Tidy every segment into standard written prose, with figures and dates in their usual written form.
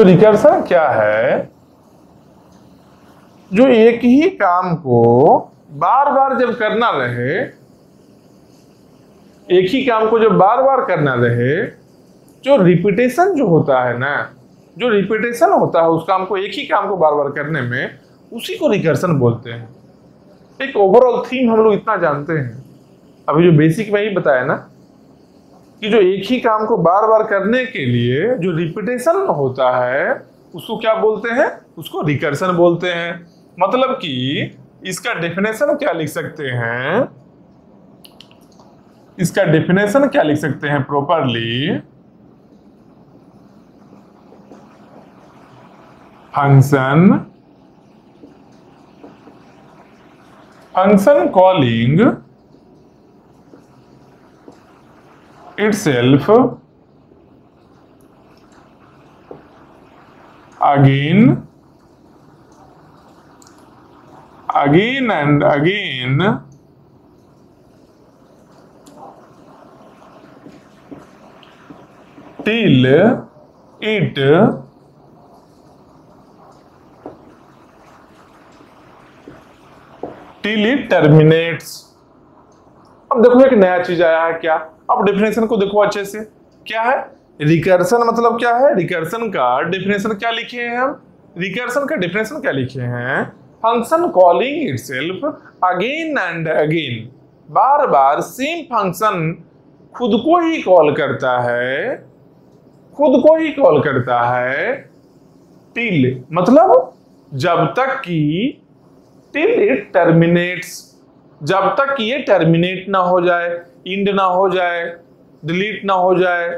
तो रिकर्सन क्या है? जो एक ही काम को बार बार जब करना रहे, एक ही काम को जब बार बार करना रहे, जो रिपीटेशन जो होता है ना, जो रिपीटेशन होता है उस काम को, एक ही काम को बार बार करने में, उसी को रिकर्सन बोलते हैं। एक ओवरऑल थीम हम लोग इतना जानते हैं, अभी जो बेसिक में ही बताया ना, कि जो एक ही काम को बार बार करने के लिए जो रिपीटेशन होता है उसको क्या बोलते हैं? उसको रिकर्सन बोलते हैं। मतलब कि इसका डेफिनेशन क्या लिख सकते हैं? इसका डेफिनेशन क्या लिख सकते हैं properly? Function calling itself again and again till it terminates। अब देखो एक नया चीज आया है क्या? अब डेफिनेशन को देखो अच्छे से, क्या है रिकर्सन? मतलब क्या है? रिकर्सन का डेफिनेशन क्या लिखे हैं हम? रिकर्सन का डेफिनेशन क्या लिखे हैं? Function calling itself again and again, bar bar same function खुद को ही कॉल करता है, खुद को ही कॉल करता है, टिल मतलब जब तक कि, टिल इट टर्मिनेट्स, जब तक ये टर्मिनेट ना हो जाए, इंड ना हो जाए, डिलीट ना हो जाए।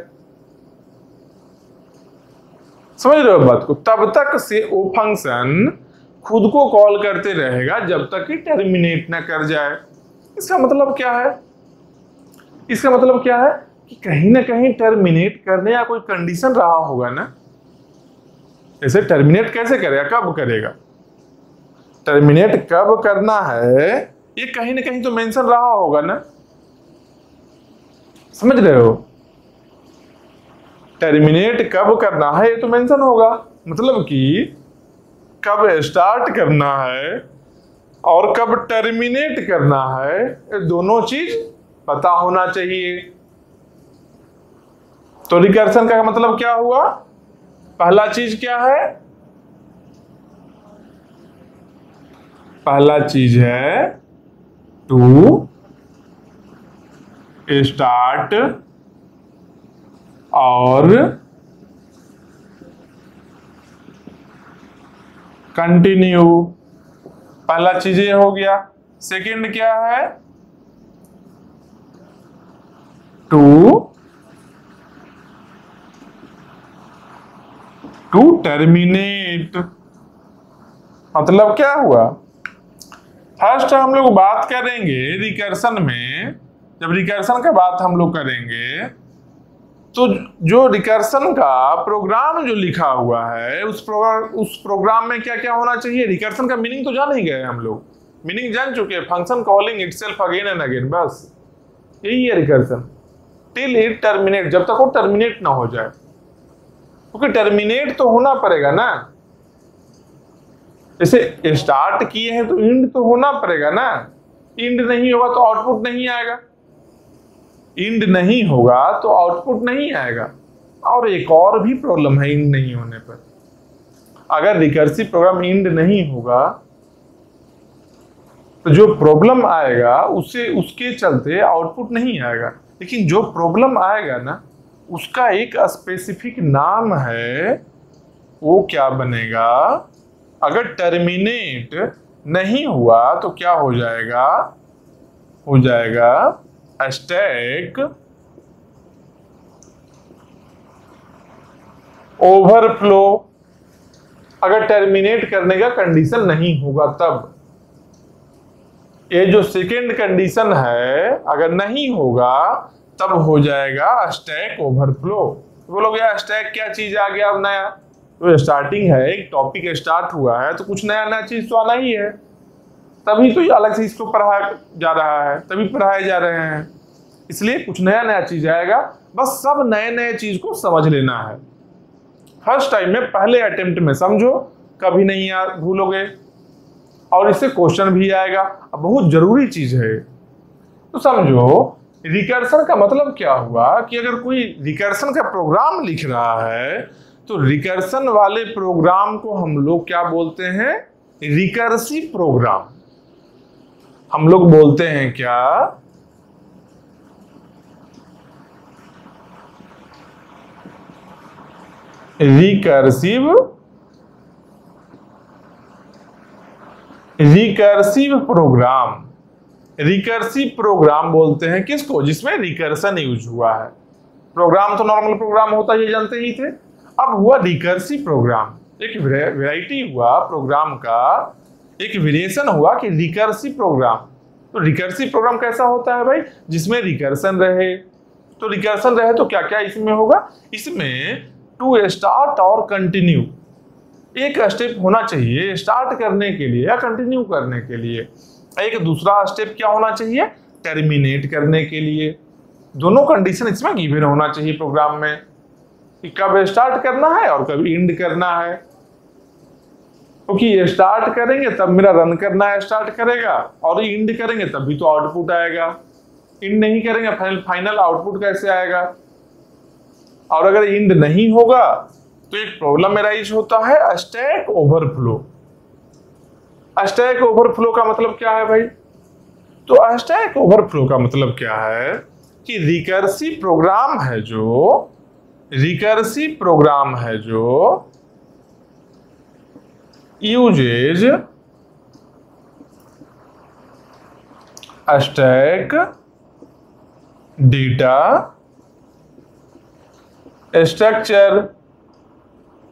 समझ रहे हो बात को? तब तक से वो फंक्शन खुद को कॉल करते रहेगा जब तक कि टर्मिनेट ना कर जाए। इसका मतलब क्या है? इसका मतलब क्या है कि कहीं ना कहीं टर्मिनेट करने या कोई कंडीशन रहा होगा ना। ऐसे टर्मिनेट कैसे करेगा, कब करेगा, टर्मिनेट कब करना है, ये कहीं ना कहीं तो मेंशन रहा होगा ना। समझ रहे हो? टर्मिनेट कब करना है ये तो मेंशन होगा, मतलब कि कब स्टार्ट करना है और कब टर्मिनेट करना है, ये दोनों चीज पता होना चाहिए। तो रिकर्सन का मतलब क्या हुआ? पहला चीज क्या है? पहला चीज है टू स्टार्ट और कंटिन्यू, पहला चीज ये हो गया। सेकंड क्या है? टू टर्मिनेट, मतलब क्या हुआ? फर्स्ट हम लोग बात करेंगे रिकर्सन में, जब रिकर्सन का बात हम लोग करेंगे तो जो रिकर्सन का प्रोग्राम जो लिखा हुआ है उस प्रोग्राम में क्या क्या होना चाहिए? रिकर्सन का मीनिंग तो जान ही गए हम लोग, मीनिंग जान चुके हैं। Function calling itself again and again, बस यही है रिकर्सन। टिल इट टर्मिनेट, जब तक वो टर्मिनेट ना हो जाए, क्योंकि टर्मिनेट तो होना पड़ेगा ना। जैसे स्टार्ट किए हैं तो इंड तो होना पड़ेगा ना। इंड नहीं होगा तो आउटपुट नहीं आएगा, इंड नहीं होगा तो आउटपुट नहीं आएगा। और एक और भी प्रॉब्लम है इंड नहीं होने पर, अगर रिकर्सिव प्रोग्राम इंड नहीं होगा तो जो प्रॉब्लम आएगा उससे उसके चलते आउटपुट नहीं आएगा। लेकिन जो प्रॉब्लम आएगा ना उसका एक स्पेसिफिक नाम है, वो क्या बनेगा? अगर टर्मिनेट नहीं हुआ तो क्या हो जाएगा? हो जाएगा स्टैक ओवरफ्लो। अगर टर्मिनेट करने का कंडीशन नहीं होगा तब, ये जो सेकेंड कंडीशन है अगर नहीं होगा तब हो जाएगा स्टैक ओवरफ्लो। बोलोगे यार स्टैक क्या चीज आ गया अब नया? तो स्टार्टिंग है, एक टॉपिक स्टार्ट हुआ है तो कुछ नया नया चीज तो आना ही है, तभी तो अलग से इसको पढ़ाया जा रहा है, तभी पढ़ाए जा रहे हैं, इसलिए कुछ नया नया चीज आएगा। बस सब नए नए चीज को समझ लेना है। फर्स्ट टाइम में, पहले अटेम्प्ट में समझो, कभी नहीं यार भूलोगे, और इससे क्वेश्चन भी आएगा, बहुत जरूरी चीज है। तो समझो रिकर्सन का मतलब क्या हुआ कि अगर कोई रिकर्सन का प्रोग्राम लिख रहा है तो रिकर्सन वाले प्रोग्राम को हम लोग क्या बोलते हैं? Recursive program. हम लोग बोलते हैं क्या? Recursive programme. रिकर्सिव प्रोग्राम बोलते हैं किसको? जिसमें रिकर्सन यूज हुआ है। प्रोग्राम तो नॉर्मल प्रोग्राम होता है, ये जानते ही थे। अब हुआ रिकर्सिव प्रोग्राम, एक वैरायटी हुआ प्रोग्राम का, एक वेरिएशन हुआ कि रिकर्सिव प्रोग्राम। तो रिकर्सिव प्रोग्राम कैसा होता है भाई? जिसमें रिकर्सन रहे। तो रिकर्सन रहे तो क्या क्या इसमें होगा? इसमें टू स्टार्ट और कंटिन्यू, एक स्टेप होना चाहिए स्टार्ट करने के लिए या कंटिन्यू करने के लिए। एक दूसरा स्टेप क्या होना चाहिए? टर्मिनेट करने के लिए। दोनों कंडीशन इसमें गिवन होना चाहिए प्रोग्राम में, कि कब स्टार्ट करना है और कब एंड करना है। क्योंकि ये स्टार्ट करेंगे तब मेरा रन करना स्टार्ट करेगा, और एंड करेंगे तब भी तो आउटपुट आएगा। एंड नहीं करेंगे फाइनल आउटपुट कैसे आएगा? और अगर एंड नहीं होगा तो एक प्रॉब्लम राइज होता है, स्टैक ओवरफ्लो। स्टैक ओवरफ्लो का मतलब क्या है भाई? तो स्टैक ओवरफ्लो का मतलब क्या है कि रिकर्सिव प्रोग्राम है जो यूजेज स्टैक डेटा स्ट्रक्चर।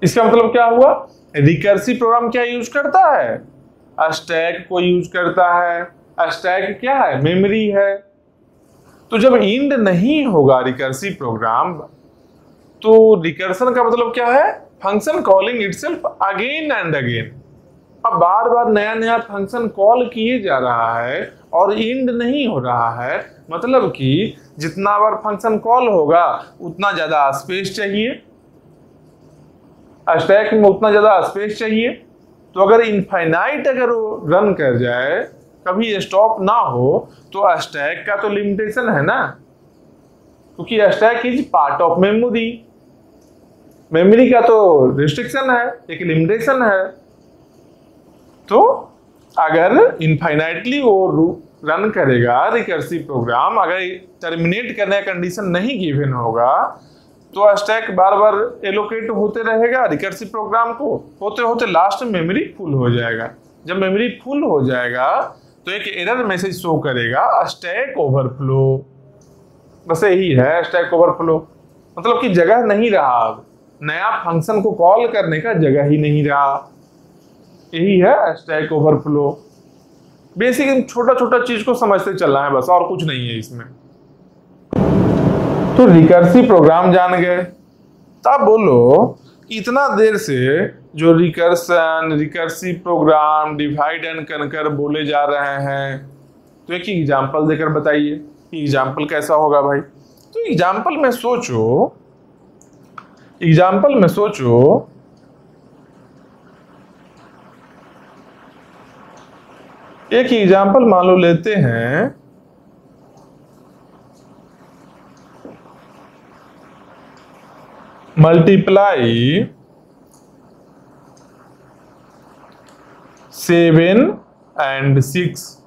इसका मतलब क्या हुआ? रिकर्सिव प्रोग्राम क्या यूज करता है? स्टैक को यूज करता है। स्टैक क्या है? मेमोरी है। तो जब एंड नहीं होगा रिकर्सिव प्रोग्राम, तो रिकर्सन का मतलब क्या है? Function calling itself again and again. अब बार बार नया नया फंक्शन कॉल किए जा रहा है और एंड नहीं हो रहा है, मतलब कि जितना बार फंक्शन कॉल होगा उतना ज्यादा स्पेस चाहिए, स्टैक में उतना ज्यादा स्पेस चाहिए। तो अगर इनफाइनाइट अगर वो रन कर जाए, कभी स्टॉप ना हो, तो स्टैक का तो लिमिटेशन है ना, क्योंकि stack is part of memory. Memory का तो रिस्ट्रिक्शन है, एक लिमिटेशन है। तो अगर इनफाइनाइटली वो रन करेगा रिकर्सिव प्रोग्राम, अगर टर्मिनेट करने का कंडीशन नहीं गिवन होगा, तो स्टैक बार बार एलोकेट होते रहेगा रिकर्सिव प्रोग्राम को, होते होते लास्ट में मेमोरी फुल हो जाएगा। जब मेमोरी फुल हो जाएगा तो एक एरर मैसेज शो करेगा, स्टैक ओवरफ्लो। बस यही है स्टैक ओवरफ्लो, मतलब कि जगह नहीं रहा, अब नया फंक्शन को कॉल करने का जगह ही नहीं रहा। यही है स्टैक ओवरफ्लो। बेसिक छोटा छोटा चीज को समझते चलना है बस, और कुछ नहीं है इसमें। तो रिकर्सिव प्रोग्राम जान गए। तब बोलो कि इतना देर से जो recursion, recursive program, divide and conquer बोले जा रहे हैं, तो एक एग्जांपल देकर बताइए कि एग्जांपल कैसा होगा भाई। तो एग्जांपल में सोचो, एक एग्जांपल मान लो लेते हैं, मल्टीप्लाई 7 and 6,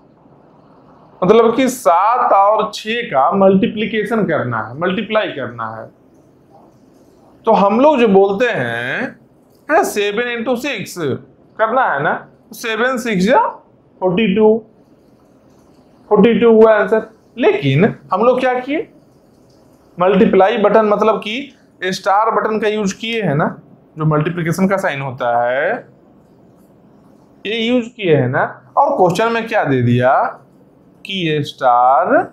मतलब कि 7 और 6 का मल्टीप्लीकेशन करना है, मल्टीप्लाई करना है। तो हम लोग जो बोलते हैं 7 into 6 करना है ना, 7 6 जा 42 हुआ आंसर। लेकिन हम लोग क्या किए? मल्टीप्लाई बटन, मतलब कि स्टार बटन का यूज किए है ना, जो मल्टीप्लिकेशन का साइन होता है, ये यूज किए है ना। और क्वेश्चन में क्या दे दिया कि ये स्टार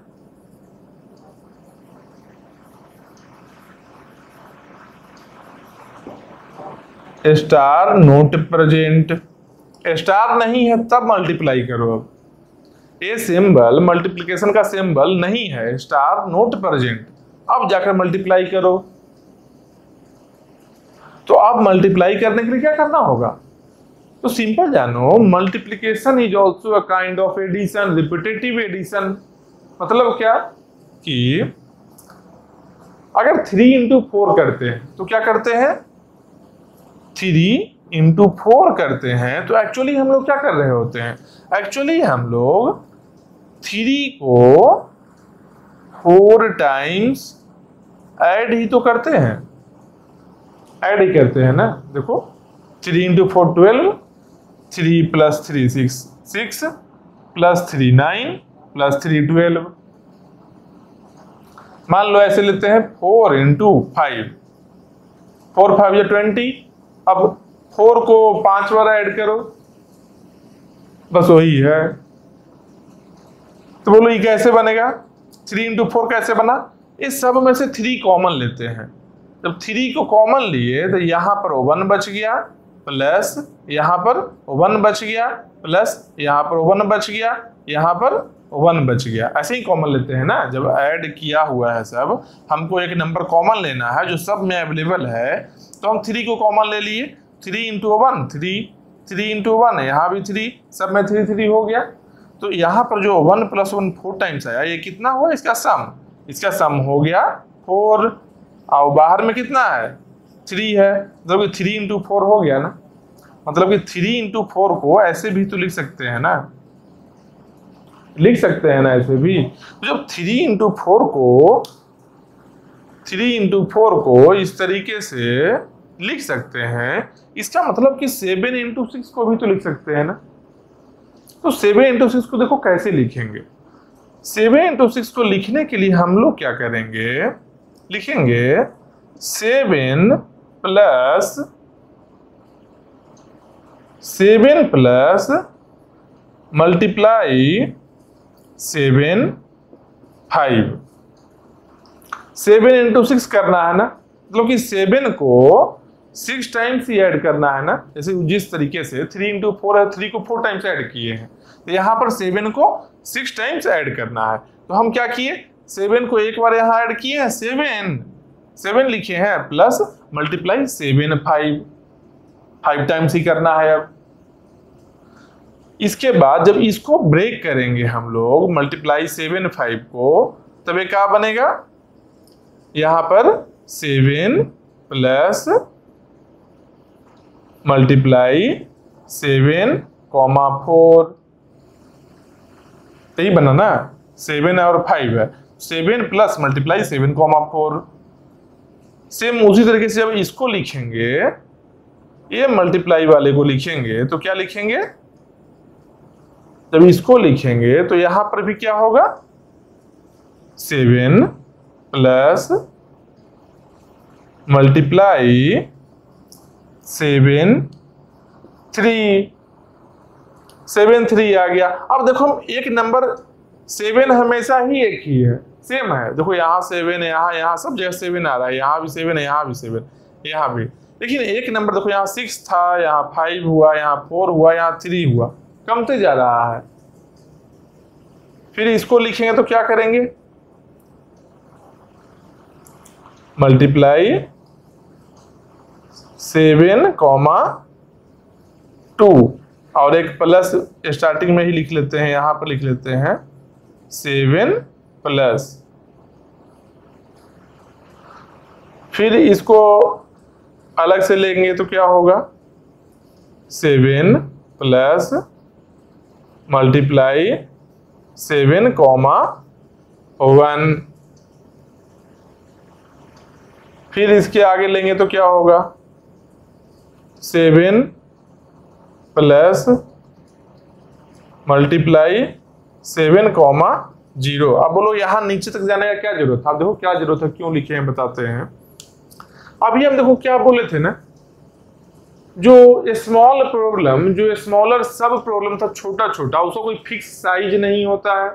नोट प्रेजेंट। स्टार नहीं है तब मल्टीप्लाई करो। अब ये सिंबल, मल्टीप्लिकेशन का सिंबल नहीं है, स्टार नोट प्रेजेंट, अब जाकर मल्टीप्लाई करो। तो अब मल्टीप्लाई करने के लिए क्या करना होगा? तो सिंपल जानो, multiplication is also a kind of addition, repetitive addition. मतलब क्या कि अगर 3 इंटू 4 करते हैं तो क्या करते हैं? 3 इंटू 4 करते हैं तो एक्चुअली हम लोग क्या कर रहे होते हैं? एक्चुअली हम लोग 3 को 4 टाइम्स ऐड ही तो करते हैं, ऐड ही करते हैं ना। देखो 3 इंटू 4 12, 3 प्लस 3 6, 6 प्लस 3 9 प्लस 3 12। मान लो ऐसे लेते हैं 4 इंटू 5, 4 5 या 20। अब 4 को 5 बार ऐड करो, बस वही है। तो बोलो ये कैसे बनेगा? 3 इंटू 4 कैसे बना? इस सब में से 3 कॉमन लेते हैं। जब 3 को कॉमन लिए तो यहां पर 1 बच गया, प्लस यहां पर 1 बच गया, प्लस यहां पर 1 बच गया, यहां पर 1 बच गया। ऐसे ही कॉमन लेते हैं ना। जब ऐड किया हुआ है सब, हमको एक नंबर कॉमन लेना है जो सब में अवेलेबल है, तो हम 3 को कॉमन ले लिए। 3 इंटू 1 3, 3 इंटू 1, यहाँ भी 3, सब में 3 3 हो गया। तो यहाँ पर जो 1 प्लस 1 4 टाइम्स आया, ये कितना हुआ? इसका सम हो गया 4। और बाहर में कितना है? 3 है, मतलब कि 3 इंटू 4 हो गया ना। मतलब कि 3 इंटू 4 को ऐसे भी तो लिख सकते हैं ना, लिख सकते हैं ना ऐसे भी। तो जब 3 इंटू 4 को इस तरीके से लिख सकते हैं, इसका मतलब कि 7 इंटू 6 को भी तो लिख सकते हैं ना। तो 7 इंटू 6 को देखो कैसे लिखेंगे। 7 इंटू 6 को लिखने के लिए हम लोग क्या करेंगे? लिखेंगे 7 प्लस मल्टीप्लाई 7 5। 7 इंटू 6 करना है ना, मतलब कि 7 को 6 टाइम्स ही ऐड करना है ना। जैसे जिस तरीके से 3 इंटू 4 है, 3 को 4 टाइम्स ऐड किए हैं, तो यहाँ पर 7 को 6 टाइम्स ऐड करना है। तो हम क्या किए? 7 को एक बार यहाँ ऐड किए हैं, 7 लिखे हैं, प्लस मल्टीप्लाई 7 5 टाइम्स ही करना है। अब इसके बाद जब इसको ब्रेक करेंगे हम लोग, मल्टीप्लाई 7 5 को, तब ये क्या बनेगा? यहां पर 7 प्लस मल्टीप्लाई 7 कॉमा 4, यही बना ना। 7 और 5 है, 7 प्लस मल्टीप्लाई 7 कॉमा 4। सेम उसी तरीके से जब इसको लिखेंगे, ये मल्टीप्लाई वाले को लिखेंगे, तो क्या लिखेंगे? जब इसको लिखेंगे तो यहां पर भी क्या होगा? 7 प्लस मल्टीप्लाई 7 3, 7 3 आ गया। अब देखो एक नंबर 7 हमेशा ही एक ही है, सेम है। देखो यहाँ 7 है, यहाँ सब जगह 7 आ रहा है, यहाँ भी 7 है, यहाँ भी 7, यहाँ भी। लेकिन एक नंबर देखो, यहाँ 6 था, यहाँ 5 हुआ, यहाँ 4 हुआ, यहाँ 3 हुआ, कमते जा रहा है। फिर इसको लिखेंगे तो क्या करेंगे? मल्टीप्लाई 7 कॉमा 2, और एक प्लस स्टार्टिंग में ही लिख लेते हैं, यहां पर लिख लेते हैं 7 प्लस। फिर इसको अलग से लेंगे तो क्या होगा? 7 प्लस मल्टीप्लाई 7 कॉमा 1। फिर इसके आगे लेंगे तो क्या होगा? 7 प्लस मल्टीप्लाई 7 कॉमा 0। अब बोलो यहाँ नीचे तक जाने का क्या जरूरत था? आप देखो क्या जरूरत है, क्यों लिखे हैं बताते हैं। अभी हम देखो क्या बोले थे ना, जो स्मॉल प्रॉब्लम, जो स्मॉलर सब प्रॉब्लम था, छोटा छोटा, उसका कोई फिक्स साइज नहीं होता है,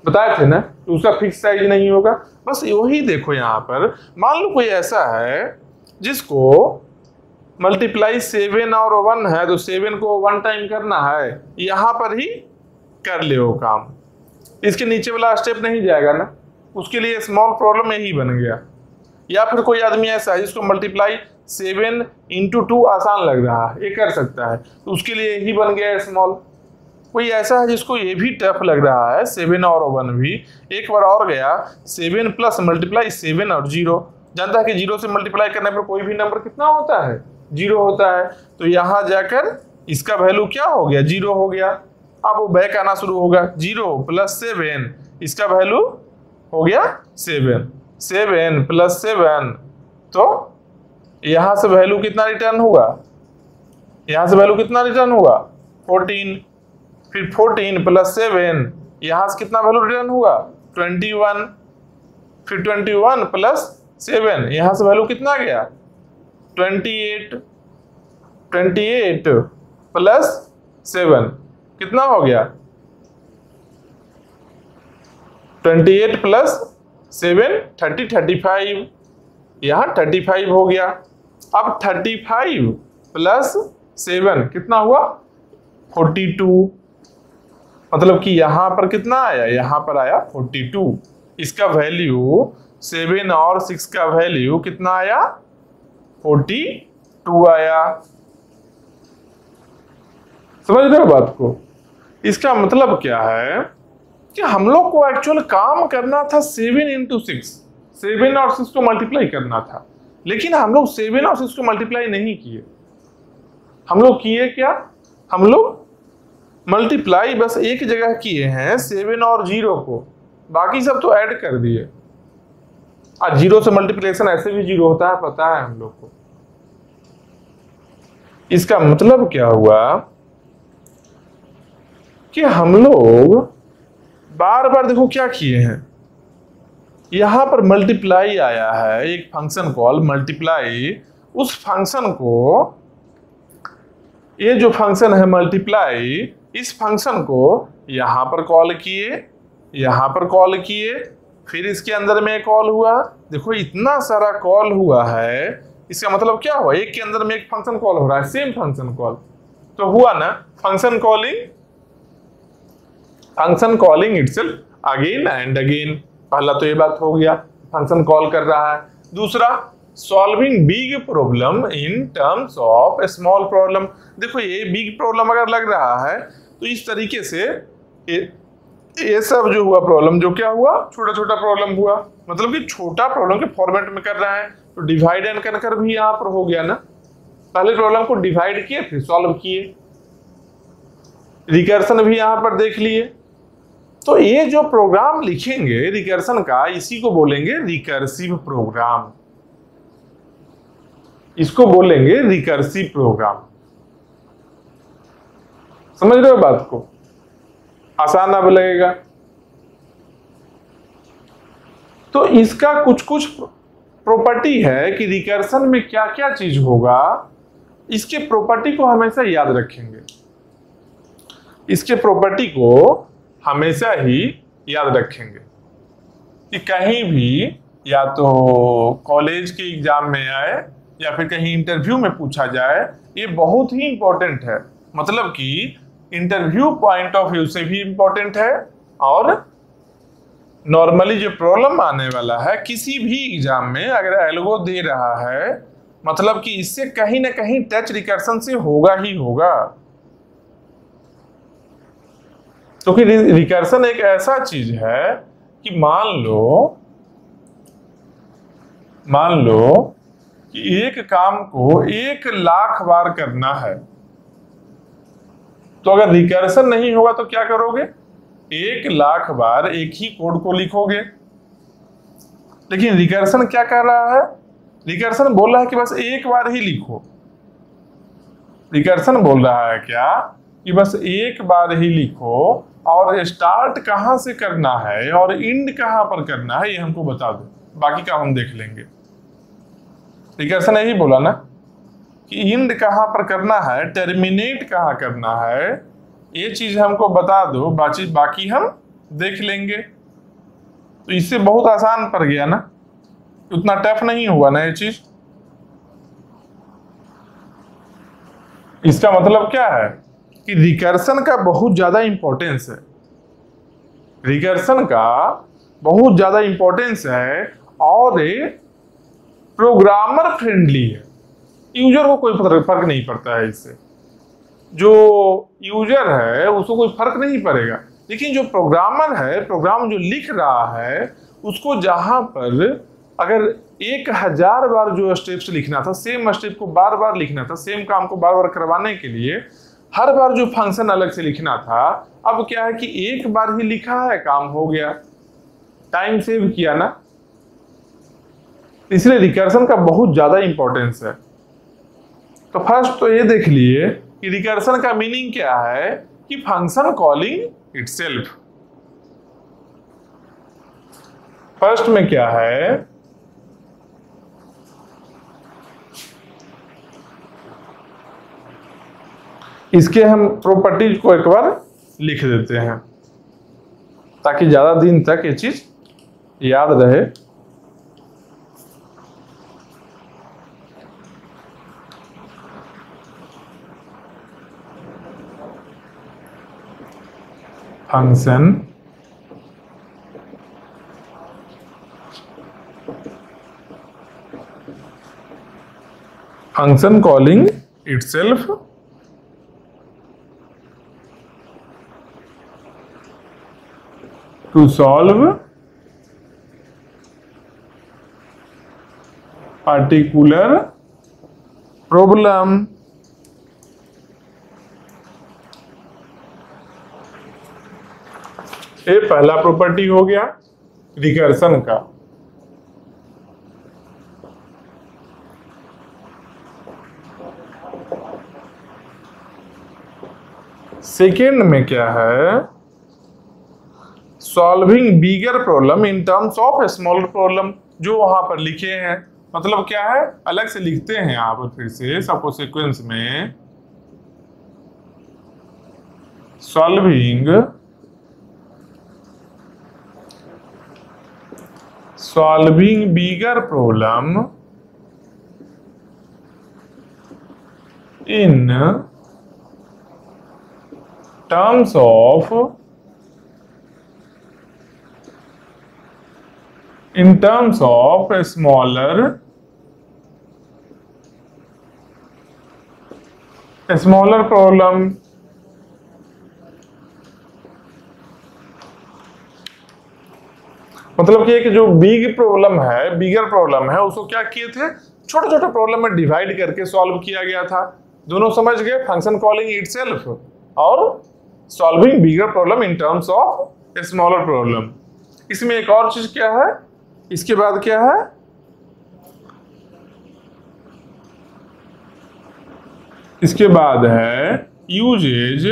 बताए थे ना, तो उसका फिक्स साइज नहीं होगा। बस वही देखो यहाँ पर, मान लो कोई ऐसा है जिसको मल्टीप्लाई 7 और 1 है, तो 7 को 1 टाइम करना है, यहाँ पर ही कर ले वो काम, इसके नीचे वाला स्टेप नहीं जाएगा ना, उसके लिए स्मॉल प्रॉब्लम यही बन गया। या फिर कोई आदमी ऐसा है जिसको मल्टीप्लाई 7 × 2 आसान लग रहा है, ये कर सकता है, तो उसके लिए ही बन गया स्मॉल। कोई ऐसा है जिसको ये भी टफ लग रहा है 7 और 1 भी, एक बार और गया 7 प्लस मल्टीप्लाई 7 और 0, जानता है कि 0 से मल्टीप्लाई करने पर कोई भी नंबर कितना होता है, 0 होता है। तो यहाँ जाकर इसका वैल्यू क्या हो गया, 0 हो गया। अब वो बैक आना शुरू होगा, 0 + 7, इसका वैल्यू हो गया 7, 7 + 7, तो यहां से वैल्यू कितना रिटर्न होगा, यहां से वैल्यू कितना रिटर्न होगा 14, फिर 14 + 7, यहां से कितना वैल्यू रिटर्न होगा 21, फिर 21 + 7, यहां से वैल्यू कितना गया 28, 28 + 7 कितना हो गया 28 + 7 30, 35, यहाँ 35 हो गया। अब 35 + 7 कितना हुआ 42, मतलब कि यहाँ पर कितना आया, यहाँ पर आया 42, इसका वैल्यू 7 और 6 का वैल्यू कितना आया 42 आया। समझ रहे हो बात को? इसका मतलब क्या है कि हम लोग को एक्चुअल काम करना था 7 × 6, 7 और 6 को मल्टीप्लाई करना था, लेकिन हम लोग 7 और 6 को मल्टीप्लाई नहीं किए। हम लोग किए क्या, हम लोग मल्टीप्लाई बस एक जगह किए हैं 7 और 0 को, बाकी सब तो ऐड कर दिए। आज 0 से मल्टीप्लिकेशन ऐसे भी 0 होता है, पता है हम लोग को। इसका मतलब क्या हुआ कि हम लोग बार बार देखो क्या किए हैं, यहां पर मल्टीप्लाई आया है, एक फंक्शन कॉल मल्टीप्लाई, उस फंक्शन को, ये जो फंक्शन है मल्टीप्लाई, इस फंक्शन को यहां पर कॉल किए, यहां पर कॉल किए, फिर इसके अंदर में कॉल हुआ। देखो इतना सारा कॉल हुआ है, इसका मतलब क्या हुआ, एक के अंदर में एक फंक्शन कॉल हो रहा है, सेम फंक्शन कॉल, तो हुआ ना function calling, function calling itself again and again. पहला तो ये बात हो गया, फंक्शन कॉल कर रहा है। दूसरा, solving big problem in terms of small problem. देखो ये बिग प्रॉब्लम अगर लग रहा है तो इस तरीके से ये सब जो हुआ प्रॉब्लम, जो क्या हुआ छोटा छोटा प्रॉब्लम हुआ, मतलब कि छोटा प्रॉब्लम के फॉर्मेट में कर रहा है, तो डिवाइड एंड कर भी यहाँ पर हो गया ना। पहले प्रॉब्लम को डिवाइड किए फिर सॉल्व किए, रिकर्सन भी यहाँ पर देख लिए। तो ये जो प्रोग्राम लिखेंगे रिकर्सन का, इसी को बोलेंगे रिकर्सिव प्रोग्राम, इसको बोलेंगे रिकर्सिव प्रोग्राम। समझ रहे हो बात को? आसान अब लगेगा। तो इसका कुछ कुछ प्रॉपर्टी है कि रिकर्सन में क्या क्या चीज होगा, इसके प्रॉपर्टी को हमेशा याद रखेंगे, इसके प्रॉपर्टी को हमेशा ही याद रखेंगे कि कहीं भी या तो कॉलेज के एग्जाम में आए या फिर कहीं इंटरव्यू में पूछा जाए, ये बहुत ही इंपॉर्टेंट है। मतलब कि इंटरव्यू पॉइंट ऑफ व्यू से भी इंपॉर्टेंट है, और नॉर्मली जो प्रॉब्लम आने वाला है किसी भी एग्जाम में अगर एल्गो दे रहा है, मतलब कि इससे कहीं ना कहीं टच रिकर्सन से होगा ही होगा। क्योंकि रिकर्सन एक ऐसा चीज है कि मान लो कि एक काम को 1,00,000 बार करना है, तो अगर रिकर्सन नहीं होगा तो क्या करोगे, 1,00,000 बार एक ही कोड को लिखोगे। लेकिन रिकर्सन क्या कर रहा है, रिकर्सन बोल रहा है कि बस एक बार ही लिखो। रिकर्सन बोल रहा है क्या कि बस एक बार ही लिखो, और स्टार्ट कहां से करना है और एंड कहां पर करना है ये हमको बता दो, बाकी का हम देख लेंगे। रिकर्सन यही बोला ना कि एंड कहां पर करना है, टर्मिनेट कहां करना है, ये चीज हमको बता दो, बाकी हम देख लेंगे। तो इससे बहुत आसान पड़ गया ना, उतना टफ नहीं हुआ ना ये चीज। इसका मतलब क्या है कि रिकर्सन का बहुत ज्यादा इंपॉर्टेंस है, रिकर्सन का बहुत ज्यादा इंपॉर्टेंस है। और प्रोग्रामर फ्रेंडली है, यूजर को कोई फर्क नहीं पड़ता है इससे, जो यूजर है उसको कोई फर्क नहीं पड़ेगा, लेकिन जो प्रोग्रामर है, प्रोग्राम जो लिख रहा है, उसको जहां पर अगर 1000 बार जो स्टेप्स लिखना था, सेम स्टेप को बार बार लिखना था, सेम काम को बार बार करवाने के लिए हर बार जो फंक्शन अलग से लिखना था, अब क्या है कि एक बार ही लिखा है, काम हो गया, टाइम सेव किया ना। इसलिए रिकर्सन का बहुत ज्यादा इंपॉर्टेंस है। तो फर्स्ट तो ये देख लिए कि रिकर्सन का मीनिंग क्या है कि फंक्शन कॉलिंग इटसेल्फ। फर्स्ट में क्या है, इसके हम प्रॉपर्टीज को एक बार लिख देते हैं ताकि ज्यादा दिन तक ये चीज याद रहे। Function calling itself to solve particular problem। ये पहला प्रॉपर्टी हो गया रिकर्सन का। सेकेंड में क्या है, solving bigger problem in terms of smaller problem, जो वहां पर लिखे हैं, मतलब क्या है, अलग से लिखते हैं यहां पर फिर से सबको सीक्वेंस में, solving bigger problem in terms of a smaller problem। मतलब कि एक जो बिगर प्रॉब्लम है उसको क्या किए थे, छोटे छोटे प्रॉब्लम में डिवाइड करके सॉल्व किया गया था। दोनों समझ गए, फंक्शन कॉलिंग इटसेल्फ और solving bigger problem in terms of a smaller problem. इसमें एक और चीज क्या है, इसके बाद क्या है, इसके बाद है यूजेज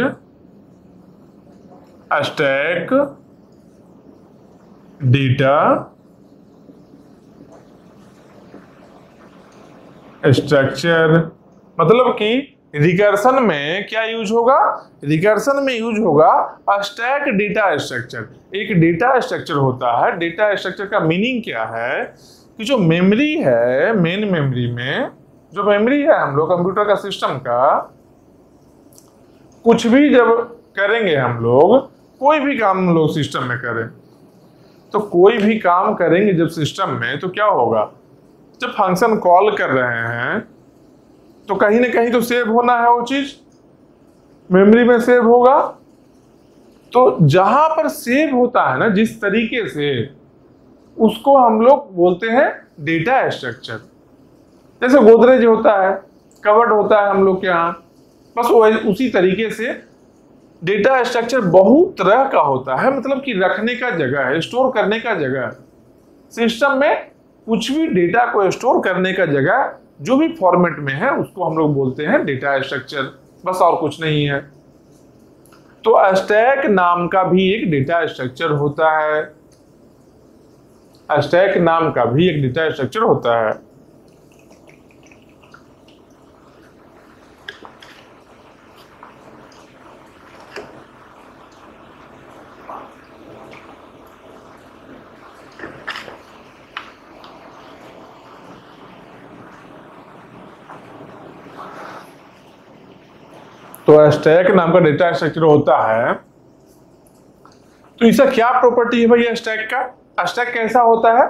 स्टैक डेटा स्ट्रक्चर। मतलब कि रिकर्सन में क्या यूज होगा, रिकर्सन में यूज होगा स्टैक डेटा स्ट्रक्चर। एक डेटा स्ट्रक्चर होता है, डेटा स्ट्रक्चर का मीनिंग क्या है कि जो मेमोरी है, मेन मेमोरी में जो मेमोरी है हम लोग कंप्यूटर का सिस्टम का, कुछ भी जब करेंगे हम लोग, कोई भी काम हम लोग सिस्टम में करें, तो कोई भी काम करेंगे जब सिस्टम में, तो क्या होगा, जब फंक्शन कॉल कर रहे हैं तो कहीं ना कहीं तो सेव होना है, वो चीज मेमोरी में सेव होगा। तो जहां पर सेव होता है ना, जिस तरीके से, उसको हम लोग बोलते हैं डेटा स्ट्रक्चर। जैसे गोदरेज होता है, कवर्ड होता है हम लोग के यहाँ, बस वो उसी तरीके से डेटा स्ट्रक्चर बहुत तरह का होता है। मतलब कि रखने का जगह है, स्टोर करने का जगह है। सिस्टम में कुछ भी डेटा को स्टोर करने का जगह जो भी फॉर्मेट में है उसको हम लोग बोलते हैं डेटा स्ट्रक्चर, बस और कुछ नहीं है। तो स्टैक नाम का भी एक डेटा स्ट्रक्चर होता है, स्टैक नाम का भी एक डेटा स्ट्रक्चर होता है। तो स्टैक नाम का डेटा स्ट्रक्चर होता है। तो इसका क्या प्रॉपर्टी है भैया स्टैक का, स्टैक कैसा होता है,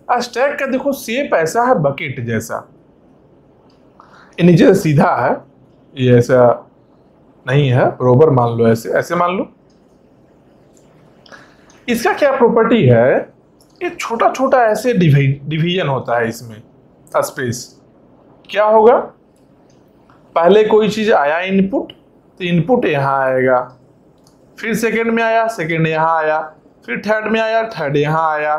स्टैक का देखो शेप ऐसा है बकेट जैसा, ये नीचे से सीधा है, ये ऐसा नहीं है, बरोबर मान लो, ऐसे ऐसे मान लो। इसका क्या प्रॉपर्टी है, ये छोटा छोटा ऐसे डिवीजन होता है इसमें स्पेस। क्या होगा, पहले कोई चीज आया इनपुट, तो इनपुट यहां आएगा, फिर सेकंड में आया, सेकंड यहां आया, फिर थर्ड में आया, थर्ड यहां आया,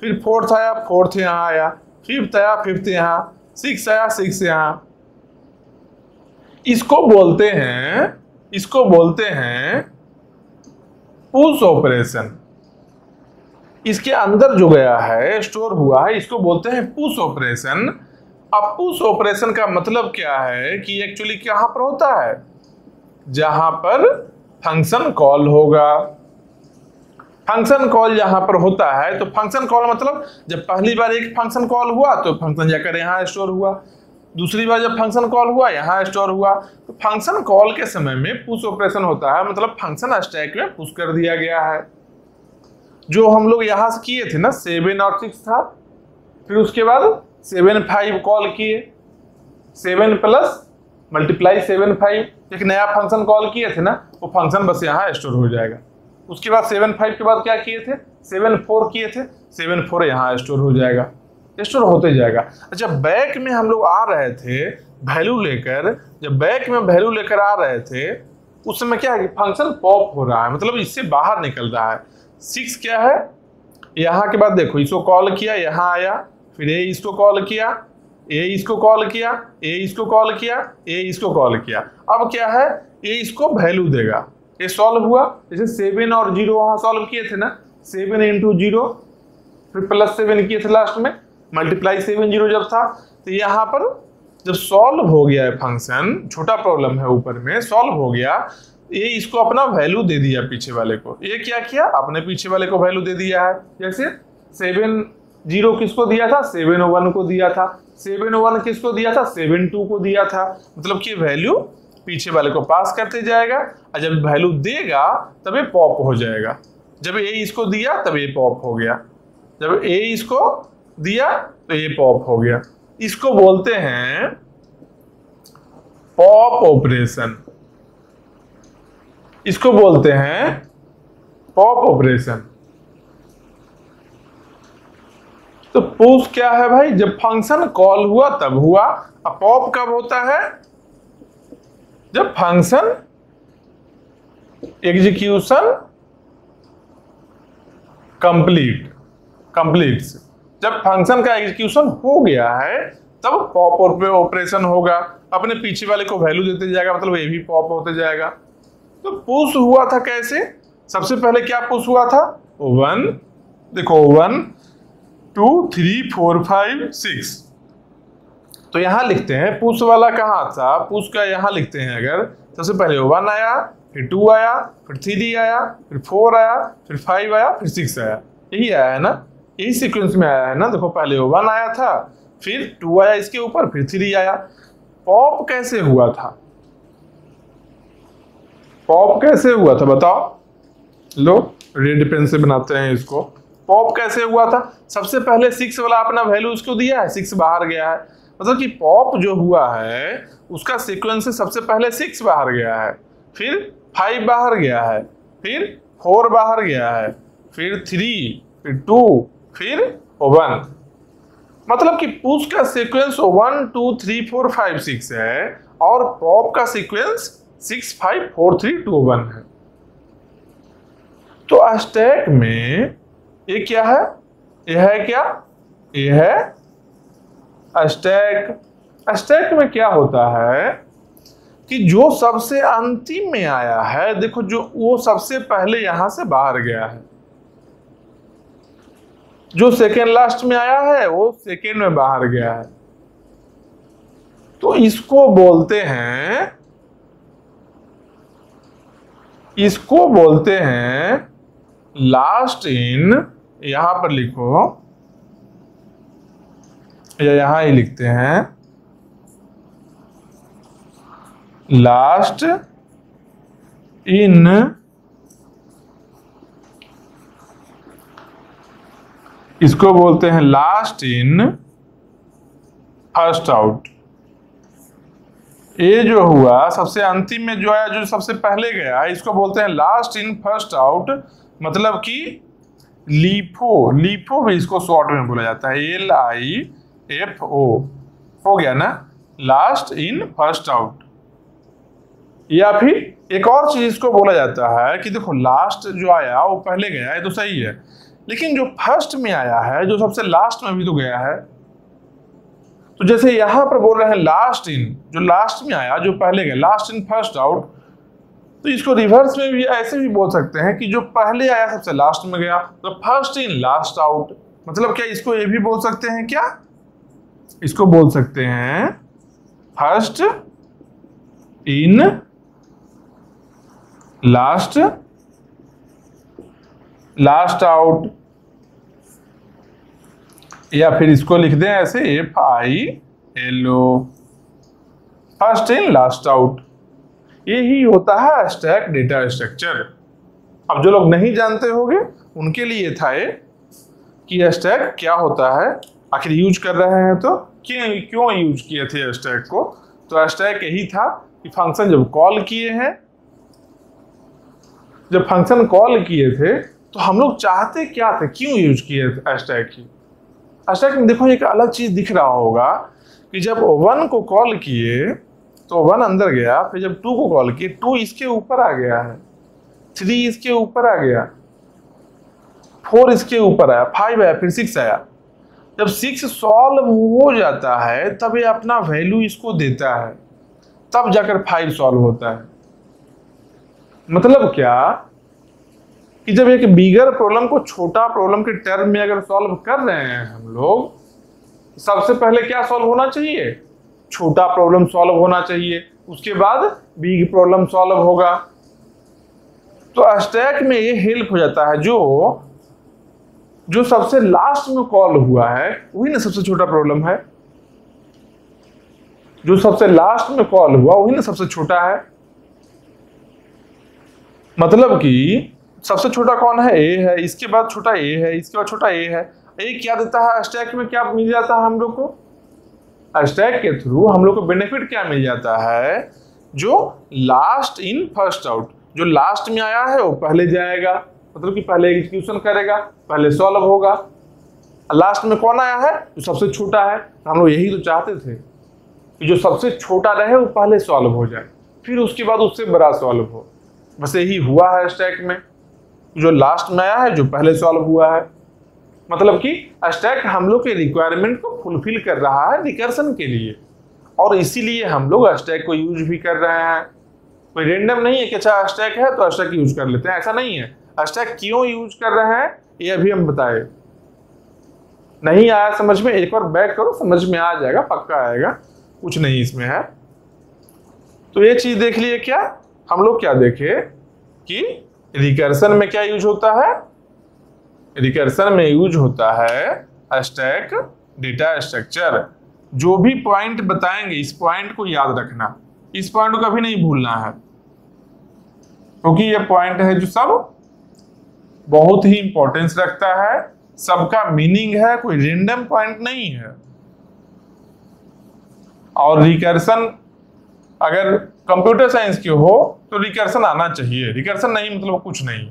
फिर फोर्थ आया, फोर्थ यहां आया, फिफ्थ आया, फिफ्थ यहां, सिक्स आया, सिक्स यहां। इसको बोलते हैं पुश ऑपरेशन। इसके अंदर जो गया है, स्टोर हुआ है, इसको बोलते हैं पुश ऑपरेशन। अब पुश ऑपरेशन का मतलब क्या है कि एक्चुअली कहां पर होता है, जहां पर फंक्शन कॉल होगा। फंक्शन कॉल जहां पर होता है, तो फंक्शन कॉल मतलब जब पहली बार एक फंक्शन कॉल हुआ तो फंक्शन जाकर यहां स्टोर हुआ, दूसरी बार जब फंक्शन कॉल हुआ यहां स्टोर हुआ। तो फंक्शन कॉल के समय में पुश ऑपरेशन होता है, मतलब फंक्शन स्टैक में पुश कर दिया गया है। जो हम लोग यहां से किए थे ना, 7 और 6 था, फिर उसके बाद 7 5 कॉल किए, 7 प्लस मल्टीप्लाई 7 5, एक नया फंक्शन कॉल किए थे ना, वो फंक्शन बस यहाँ स्टोर हो जाएगा। उसके बाद 7 5 के बाद क्या किए थे, 7 4 किए थे, 7 4 यहाँ स्टोर हो जाएगा, स्टोर होते जाएगा। अच्छा, बैक में हम लोग आ रहे थे वैल्यू लेकर, जब बैक में वैल्यू लेकर आ रहे थे उस समय क्या है कि फंक्शन पॉप हो रहा है, मतलब इससे बाहर निकल रहा है। 6 क्या है, यहाँ के बाद देखो इसको कॉल किया, यहाँ आया, फिर ये इसको कॉल किया, ए इसको कॉल किया, ए इसको कॉल किया, ए इसको कॉल किया। अब क्या है, ये इसको वैल्यू देगा, ये सॉल्व हुआ। जैसे 7 और 0 वहां सॉल्व किए थे ना, 7 × 0, फिर प्लस 7 किए थे लास्ट में, मल्टीप्लाई 7 0 जब था। तो यहाँ पर जब सॉल्व हो गया है फंक्शन, छोटा प्रॉब्लम है ऊपर में, सॉल्व हो गया, ये इसको अपना वैल्यू दे दिया पीछे वाले को। ये क्या किया, अपने पीछे वाले को वैल्यू दे दिया है। जैसे 7 0 किसको दिया था, 7 1 को दिया था, 7 1 किसको दिया था, 7 2 को दिया था। मतलब कि वैल्यू पीछे वाले को पास करते जाएगा, और जब वैल्यू देगा तब ये पॉप हो जाएगा। जब ए इसको दिया तब ये पॉप हो गया, जब ए इसको दिया तो ये पॉप हो गया। इसको बोलते हैं पॉप ऑपरेशन, इसको बोलते हैं पॉप ऑपरेशन। तो पुश क्या है भाई, जब फंक्शन कॉल हुआ तब हुआ। अब पॉप कब होता है, जब फंक्शन एग्जीक्यूशन कंप्लीट से, जब फंक्शन का एग्जीक्यूशन हो गया है तब पॉप ऑपरेशन होगा, अपने पीछे वाले को वैल्यू देते जाएगा, मतलब ये भी पॉप होते जाएगा। तो पुश हुआ था कैसे, सबसे पहले क्या पुश हुआ था, 1, देखो 1 2 3 4 5 6। तो यहां लिखते हैं पुश वाला कहां था, पुश का यहां लिखते हैं। अगर सबसे पहले 1 आया, फिर 2 आया, फिर 3 आया, फिर 4 आया, फिर 5 आया, फिर 6 आया, यही आया है ना, यही सीक्वेंस में आया है ना। देखो पहले 1 आया था, फिर 2 आया इसके ऊपर, फिर 3 आया। पॉप कैसे हुआ था, पॉप कैसे हुआ था बताओ, लो रेड पेन से बनाते हैं इसको। पॉप कैसे हुआ था, सबसे पहले 6 वाला अपना वैल्यू उसको दिया है, 6 बाहर गया है। मतलब कि पॉप जो हुआ है उसका सीक्वेंस से सबसे पहले 6 बाहर गया है, फिर 5 बाहर गया है, फिर 4 बाहर गया है, फिर 3, फिर 2, फिर 1। मतलब कि पुश का सीक्वेंस 1 2 3 4 5 6 है, और पॉप का सीक्वेंस 6 5 4 3 2 1 है। तो स्टैक में ये क्या है, ये है क्या, ये है स्टैक। स्टैक में क्या होता है कि जो सबसे अंतिम में आया है, देखो जो वो सबसे पहले यहां से बाहर गया है, जो सेकेंड लास्ट में आया है वो सेकेंड में बाहर गया है। तो इसको बोलते हैं लास्ट इन, यहां पर लिखो या यहां ही लिखते हैं लास्ट इन इसको बोलते हैं लास्ट इन फर्स्ट आउट। ये जो हुआ सबसे अंतिम में जो आया, जो सबसे पहले गया, इसको बोलते हैं लास्ट इन फर्स्ट आउट, मतलब कि लीफो। लीफो भी इसको शॉर्ट में बोला जाता है, LIFO। हो गया ना, लास्ट इन फर्स्ट आउट। या फिर एक और चीज इसको बोला जाता है कि देखो लास्ट जो आया वो पहले गया है तो सही है, लेकिन जो फर्स्ट में आया है, जो सबसे लास्ट में भी तो गया है। तो जैसे यहां पर बोल रहे हैं लास्ट इन, जो लास्ट में आया, जो पहले गया, लास्ट इन फर्स्ट आउट, तो इसको रिवर्स में भी ऐसे भी बोल सकते हैं कि जो पहले आया सबसे लास्ट में गया, तो फर्स्ट इन लास्ट आउट। मतलब क्या, इसको ये भी बोल सकते हैं क्या, इसको बोल सकते हैं फर्स्ट इन लास्ट आउट, या फिर इसको लिख दें ऐसे FILO, first in last out. यही होता है स्टैक डेटा स्ट्रक्चर। अब जो लोग नहीं जानते होंगे उनके लिए था ये कि स्टैक क्या होता है, आखिर यूज कर रहे हैं तो क्यों यूज किए थे स्टैक को। तो स्टैक यही था कि फंक्शन जब कॉल किए हैं, जब फंक्शन कॉल किए थे तो हम लोग चाहते क्या थे, क्यों यूज किए थे स्टैक की। स्टैक में देखो एक अलग चीज दिख रहा होगा कि जब 1 को कॉल किए तो 1 अंदर गया, फिर जब 2 को कॉल किए 2 इसके ऊपर आ गया है, 3 इसके ऊपर आ गया, 4 इसके ऊपर आया, 5 आया, फिर 6 आया। जब 6 सॉल्व हो जाता है तब ये अपना वैल्यू इसको देता है, तब जाकर 5 सॉल्व होता है। मतलब क्या कि जब एक बिगर प्रॉब्लम को छोटा प्रॉब्लम के टर्म में अगर सॉल्व कर रहे हैं हम लोग, सबसे पहले क्या सॉल्व होना चाहिए, छोटा प्रॉब्लम सॉल्व होना चाहिए, उसके बाद बिग प्रॉब्लम सॉल्व होगा। तो स्टैक में ये हेल्प हो जाता है, जो सबसे लास्ट में कॉल हुआ है वही ना सबसे छोटा प्रॉब्लम है, जो सबसे लास्ट में कॉल हुआ वही ना सबसे छोटा है। मतलब कि सबसे छोटा कौन है, ए है, इसके बाद छोटा ए है, इसके बाद छोटा ए है। ए क्या देता है स्टैक में, क्या मिल जाता है हम लोग को, स्टैक के थ्रू हम लोग को बेनिफिट क्या मिल जाता है, जो लास्ट इन फर्स्ट आउट, जो लास्ट में आया है वो पहले जाएगा, मतलब कि पहले एग्जीक्यूशन करेगा, पहले सॉल्व होगा। लास्ट में कौन आया है, जो सबसे छोटा है। हम लोग यही तो चाहते थे कि जो सबसे छोटा रहे वो पहले सॉल्व हो जाए, फिर उसके बाद उससे बड़ा सॉल्व हो। बस यही हुआ है स्टैक में, जो लास्ट में आया है जो पहले सॉल्व हुआ है। मतलब कि स्टैक हम लोग के रिक्वायरमेंट को फुलफिल कर रहा है रिकर्सन के लिए, और इसीलिए हम लोग स्टैक को यूज भी कर रहे हैं। कोई रेंडम नहीं है कि अच्छा स्टैक है तो स्टैक यूज कर लेते हैं, ऐसा नहीं है। स्टैक क्यों यूज कर रहे हैं ये अभी हम बताए। नहीं आया समझ में, एक बार बैक करो, समझ में आ जाएगा, पक्का आएगा, कुछ नहीं इसमें है। तो ये चीज देख लिए क्या, हम लोग क्या देखे कि रिकर्सन में क्या यूज होता है, रिकर्सन में यूज होता है स्टैक डेटा स्ट्रक्चर। जो भी पॉइंट बताएंगे इस पॉइंट को याद रखना, इस पॉइंट को कभी नहीं भूलना है, क्योंकि ये पॉइंट है जो सब बहुत ही इंपॉर्टेंस रखता है, सबका मीनिंग है, कोई रेंडम पॉइंट नहीं है। और रिकर्सन अगर कंप्यूटर साइंस के हो तो रिकर्सन आना चाहिए, रिकर्सन नहीं मतलब कुछ नहीं।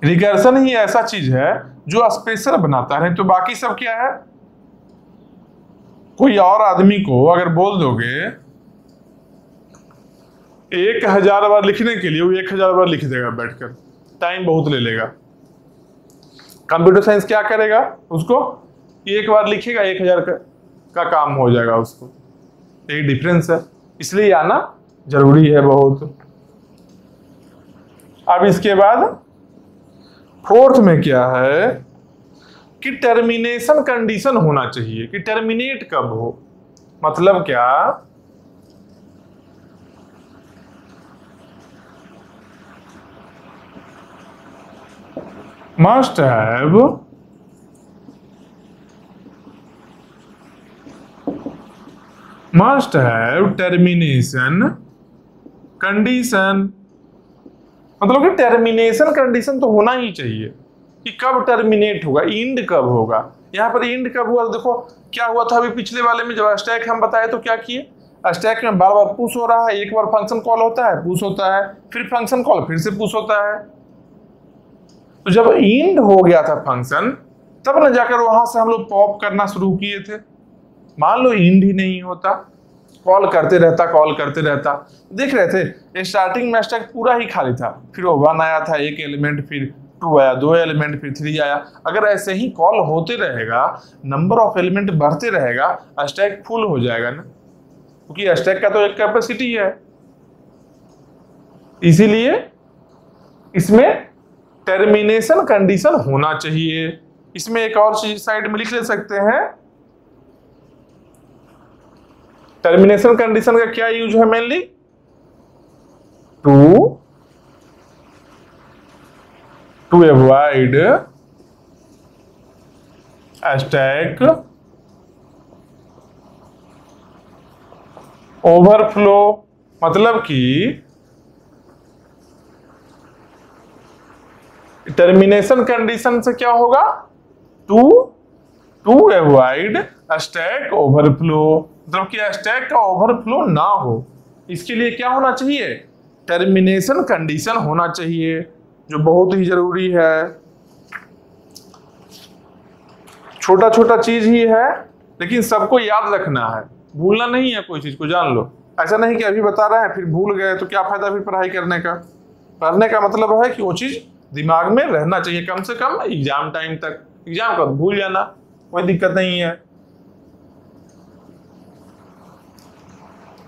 रिकर्सन ही ऐसा चीज है जो स्पेशल बनाता है, तो बाकी सब क्या है। कोई और आदमी को अगर बोल दोगे 1000 बार लिखने के लिए, वो 1000 बार लिख देगा बैठकर, टाइम बहुत ले लेगा। कंप्यूटर साइंस क्या करेगा, उसको एक बार लिखेगा 1000 का काम हो जाएगा उसको। एक डिफरेंस है, इसलिए आना जरूरी है बहुत। अब इसके बाद फोर्थ में क्या है कि टर्मिनेशन कंडीशन होना चाहिए, कि टर्मिनेट कब हो। मतलब क्या, must have termination condition। मतलब कि टर्मिनेशन कंडीशन तो होना ही चाहिए। कि कब टर्मिनेट होगा, इंड कब होगा। यहाँ पर इंड कब हुआ, देखो क्या हुआ था अभी पिछले वाले में जब स्टैक हम बताए तो क्या किए, स्टैक में बार बार पुश हो रहा है, एक बार फंक्शन कॉल होता है पुश होता है, फिर फंक्शन कॉल फिर से पुश होता है। तो जब इंड हो गया था फंक्शन तब ना जाकर वहां से हम लोग पॉप करना शुरू किए थे। मान लो इंड ही नहीं होता, कॉल करते रहता, देख रहे थे स्टार्टिंग में स्टैक पूरा ही खाली था, फिर वो 1 आया था एक एलिमेंट, फिर 2 आया 2 एलिमेंट, फिर 3 आया। अगर ऐसे ही कॉल होते रहेगा, नंबर ऑफ एलिमेंट बढ़ते रहेगा, स्टैक फुल हो जाएगा ना, क्योंकि स्टैक का तो एक कैपेसिटी है। इसीलिए इसमें टर्मिनेशन कंडीशन होना चाहिए। इसमें एक और चीज साइड में लिख ले सकते हैं, टर्मिनेशन कंडीशन का क्या यूज है mainly, to avoid stack overflow. मतलब कि टर्मिनेशन कंडीशन से क्या होगा, टू अवॉइड स्टैक ओवरफ्लो, मतलब कि स्टैक का ओवरफ्लो ना हो, इसके लिए क्या होना चाहिए, टर्मिनेशन कंडीशन होना चाहिए, जो बहुत ही जरूरी है। छोटा छोटा चीज ही है लेकिन सबको याद रखना है, भूलना नहीं है, कोई चीज को जान लो। ऐसा नहीं कि अभी बता रहे हैं फिर भूल गए तो क्या फायदा फिर पढ़ाई करने का। पढ़ने का मतलब है कि वो चीज दिमाग में रहना चाहिए कम से कम एग्जाम टाइम तक, एग्जाम का भूल जाना कोई दिक्कत नहीं है।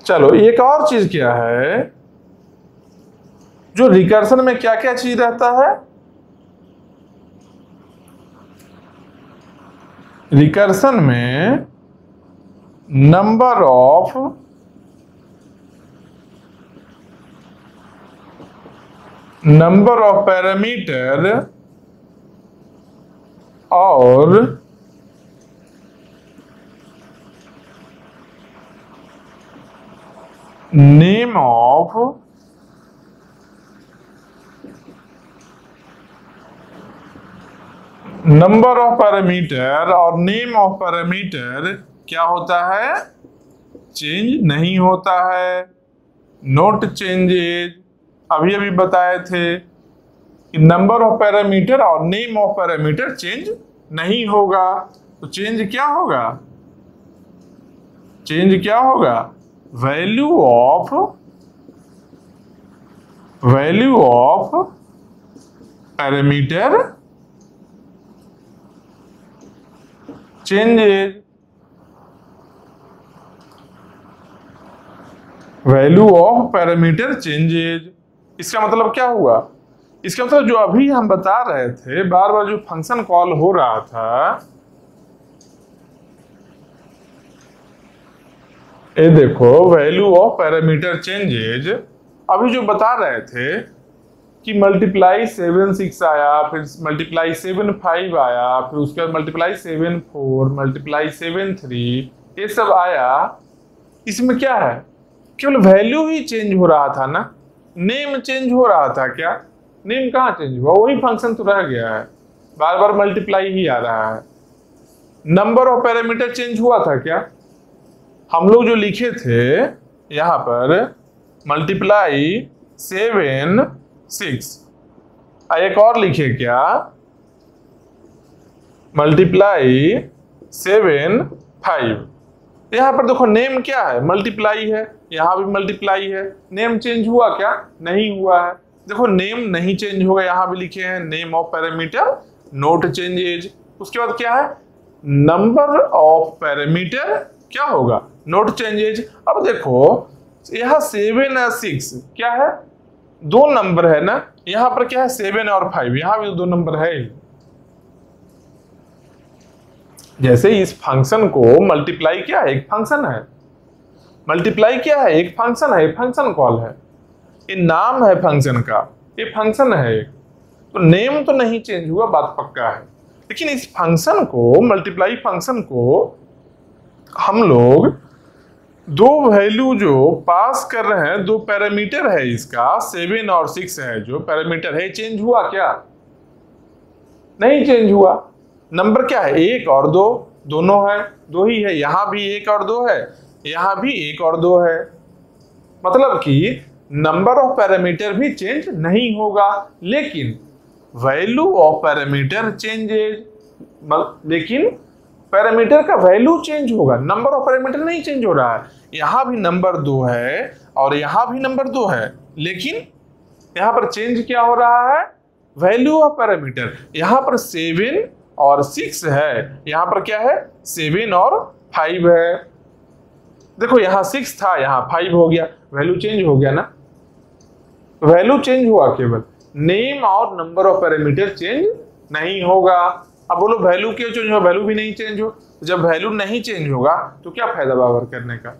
चलो एक और चीज क्या है, जो रिकर्सन में क्या क्या चीज रहता है, रिकर्सन में नंबर ऑफ पैरामीटर और name of number of parameter और नेम ऑफ पैरामीटर क्या होता है, चेंज नहीं होता है, नॉट चेंजेज। अभी अभी बताए थे कि नंबर ऑफ पैरामीटर और नेम ऑफ पैरामीटर चेंज नहीं होगा, तो चेंज क्या होगा, चेंज क्या होगा, value of parameter changes, value of parameter changes. इसका मतलब क्या हुआ, इसका मतलब जो अभी हम बता रहे थे, बार बार जो फंक्शन कॉल हो रहा था, ये देखो वैल्यू ऑफ पैरामीटर चेंजेज, अभी जो बता रहे थे कि मल्टीप्लाई 7 6 आया, फिर मल्टीप्लाई 7 5 आया, फिर उसके बाद मल्टीप्लाई 7 4, मल्टीप्लाई 7 3, ये सब आया। इसमें क्या है, केवल वैल्यू ही चेंज हो रहा था ना, नेम चेंज हो रहा था क्या, नेम कहाँ चेंज हुआ, वही फंक्शन तो रह गया है, बार बार मल्टीप्लाई ही आ रहा है। नंबर ऑफ पैरामीटर चेंज हुआ था क्या, हम लोग जो लिखे थे यहां पर मल्टीप्लाई 7 6, एक और लिखे क्या, मल्टीप्लाई 7 5। यहां पर देखो नेम क्या है, मल्टीप्लाई है, यहां भी मल्टीप्लाई है, नेम चेंज हुआ क्या, नहीं हुआ है। देखो नेम नहीं चेंज होगा, यहां भी लिखे हैं name of parameter not changes. उसके बाद क्या है, नंबर ऑफ पैरामीटर क्या होगा, नॉट चेंजेज। अब देखो यहां 7 और 6 क्या है, दो नंबर है ना, यहां पर क्या है 7 और 5, यहां भी दो नंबर है। जैसे इस फंक्शन को मल्टीप्लाई क्या है, एक फंक्शन है, मल्टीप्लाई क्या है, एक फंक्शन है, फंक्शन कॉल है, ये नाम है फंक्शन का, ये फंक्शन है, तो नेम तो नहीं चेंज हुआ, बात पक्का है। लेकिन इस फंक्शन को, मल्टीप्लाई फंक्शन को हम लोग दो वैल्यू जो पास कर रहे हैं, दो पैरामीटर है इसका, 7 और 6 है जो पैरामीटर है, चेंज हुआ क्या, नहीं चेंज हुआ। नंबर क्या है, 1 और 2, दोनों है, 2 ही है। यहां भी 1 और 2 है, यहां भी 1 और 2 है। मतलब कि नंबर ऑफ पैरामीटर भी चेंज नहीं होगा, लेकिन वैल्यू ऑफ पैरामीटर चेंजेज, लेकिन पैरामीटर का वैल्यू चेंज होगा, नंबर ऑफ पैरामीटर नहीं चेंज हो रहा है। यहां भी नंबर 2 है और यहां भी नंबर 2 है, लेकिन यहां पर चेंज क्या हो रहा है, वैल्यू ऑफ पैरामीटर। यहां पर 7 और 6 है, यहां पर क्या है, 7 और 5 है। देखो यहां 6 था, यहां 5 हो गया, वैल्यू चेंज हो गया ना, वैल्यू चेंज हुआ, केवल नेम और नंबर ऑफ पैरामीटर चेंज नहीं होगा। अब बोलो वैल्यू क्यों चेंज हो, वैल्यू भी नहीं चेंज हो। जब वैल्यू नहीं चेंज होगा तो क्या फायदा बार करने का।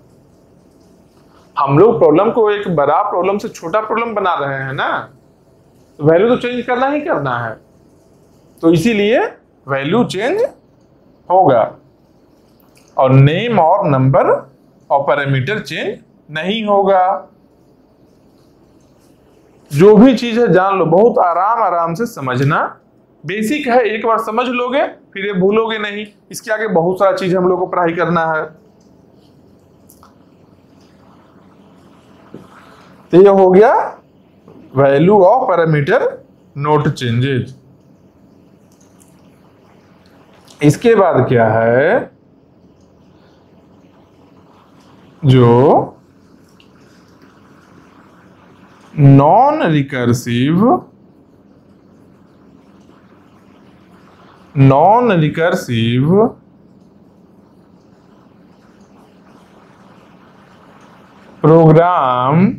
हम लोग प्रॉब्लम को एक बड़ा प्रॉब्लम से छोटा प्रॉब्लम बना रहे हैं ना, वैल्यू तो चेंज करना ही करना है, तो इसीलिए वैल्यू चेंज होगा और नेम और नंबर और पैरामीटर चेंज नहीं होगा। जो भी चीज है जान लो, बहुत आराम आराम से समझना, बेसिक है, एक बार समझ लोगे फिर ये भूलोगे नहीं। इसके आगे बहुत सारा चीज हम लोग को पढ़ाई करना है। तो ये हो गया value of parameter not changes. इसके बाद क्या है, जो non recursive program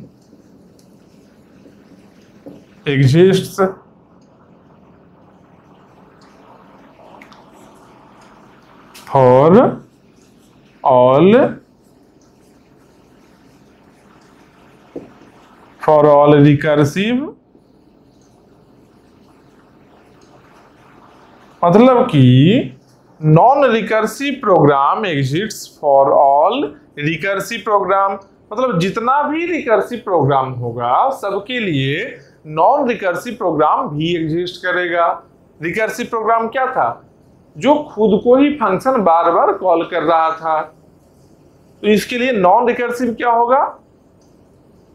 exists for all recursive, मतलब कि non recursive program exists for all recursive program, मतलब जितना भी रिकर्सिव प्रोग्राम होगा सबके लिए नॉन रिकर्सिव प्रोग्राम भी एग्जिस्ट करेगा। रिकर्सिव प्रोग्राम क्या था, जो खुद को ही फंक्शन बार बार कॉल कर रहा था, तो इसके लिए नॉन रिकर्सिव क्या होगा,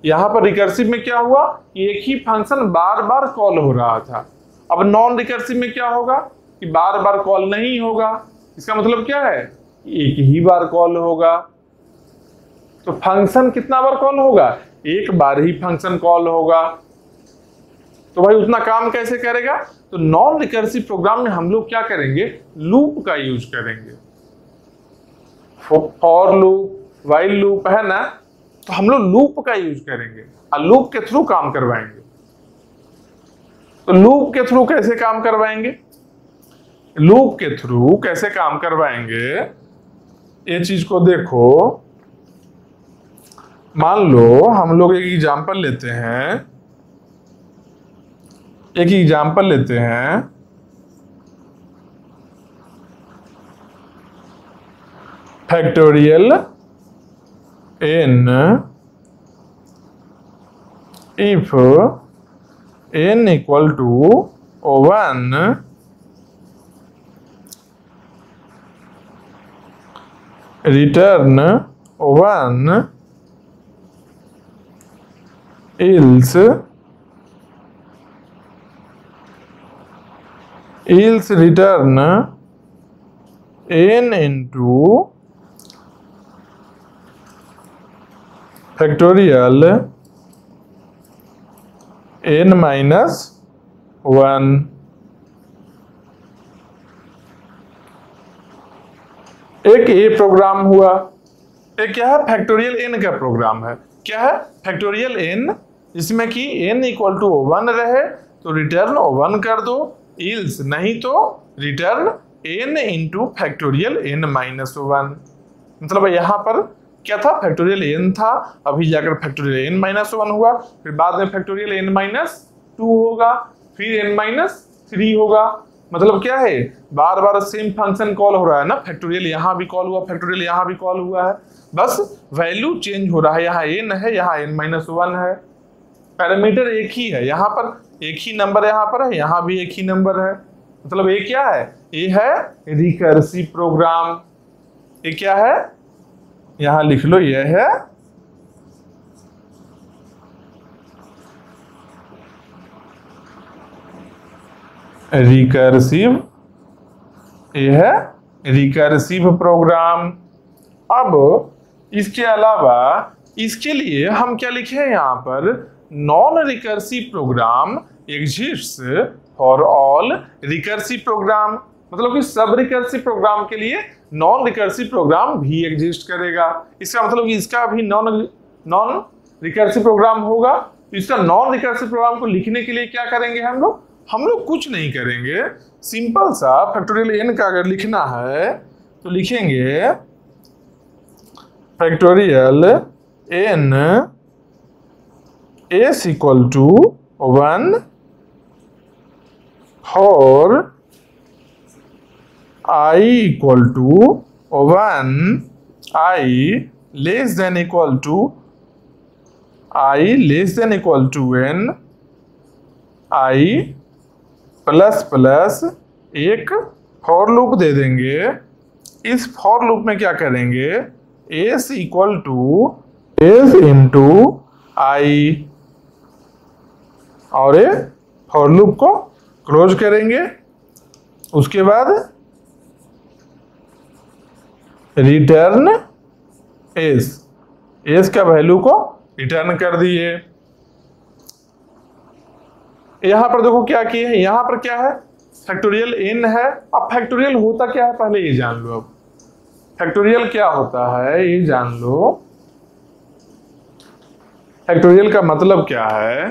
यहां पर रिकर्सिव में क्या हुआ, एक ही फंक्शन बार बार कॉल हो रहा था। अब नॉन रिकर्सिव में क्या होगा कि बार बार कॉल नहीं होगा। इसका मतलब क्या है, एक ही बार कॉल होगा। तो फंक्शन कितना बार कॉल होगा, एक बार ही फंक्शन कॉल होगा। तो भाई उतना काम कैसे करेगा, तो नॉन रिकर्सिव प्रोग्राम में हम लोग क्या करेंगे, लूप का यूज करेंगे। फॉर लूप, व्हाइल लूप है ना, तो हम लोग लूप का यूज करेंगे और लूप के थ्रू काम करवाएंगे। तो लूप के थ्रू कैसे काम करवाएंगे, लूप के थ्रू कैसे काम करवाएंगे, ये चीज को देखो। मान लो हम लोग एक एग्जांपल लेते हैं, factorial n if n equal to 1 return 1 else return n into factorial n minus 1। एक ये प्रोग्राम हुआ, एक क्या है, फैक्टोरियल n का प्रोग्राम है। क्या है, फैक्टोरियल n, जिसमें कि n इक्वल टू 1 रहे तो रिटर्न 1 कर दो, इल्स नहीं तो return n into factorial n minus 1। मतलब यहां पर क्या था, फैक्टोरियल n था, अभी जाकर फैक्टोरियल n माइनस 1 हुआ, फिर बाद में फैक्टोरियल n माइनस 2 होगा, फिर n माइनस 3 होगा। मतलब क्या है, बार बार सेम फंक्शन कॉल हो रहा है ना, फैक्टोरियल यहाँ भी कॉल हुआ, फैक्टोरियल यहाँ भी कॉल हुआ है, बस वैल्यू चेंज हो रहा है। यहाँ n है, यहाँ n माइनस 1 है, पैरामीटर एक ही है, यहाँ पर एक ही नंबर यहाँ पर है, यहाँ भी एक ही नंबर है, मतलब ये क्या है, ये है रिकर्सिव प्रोग्राम। ये क्या है, यहां लिख लो, ये है रिकर्सिव, ये है रिकर्सिव प्रोग्राम। अब इसके अलावा इसके लिए हम क्या लिखे हैं यहां पर, non recursive program exists for all recursive program. मतलब कि सब रिकर्सिव प्रोग्राम के लिए नॉन रिकर्सिव प्रोग्राम भी एग्जिस्ट करेगा। इसका मतलब कि इसका भी नॉन रिकर्सिव प्रोग्राम होगा। इसका नॉन रिकर्सिव प्रोग्राम को लिखने के लिए क्या करेंगे हम लोग कुछ नहीं करेंगे। सिंपल सा फैक्टोरियल n का अगर लिखना है तो लिखेंगे factorial n is equal to 1 for I equal to 1, I less than equal to n, I plus एक फॉर लूप दे देंगे। इस फॉर लूप में क्या करेंगे, s equal to s into I, और ये फॉर लूप को क्लोज करेंगे। उसके बाद रिटर्न s का वैल्यू को रिटर्न कर दिए। यहां पर देखो क्या किए हैं, यहां पर क्या है, फैक्टोरियल n है। अब फैक्टोरियल होता क्या है पहले ये जान लो। अब फैक्टोरियल क्या होता है ये जान लो। फैक्टोरियल का मतलब क्या है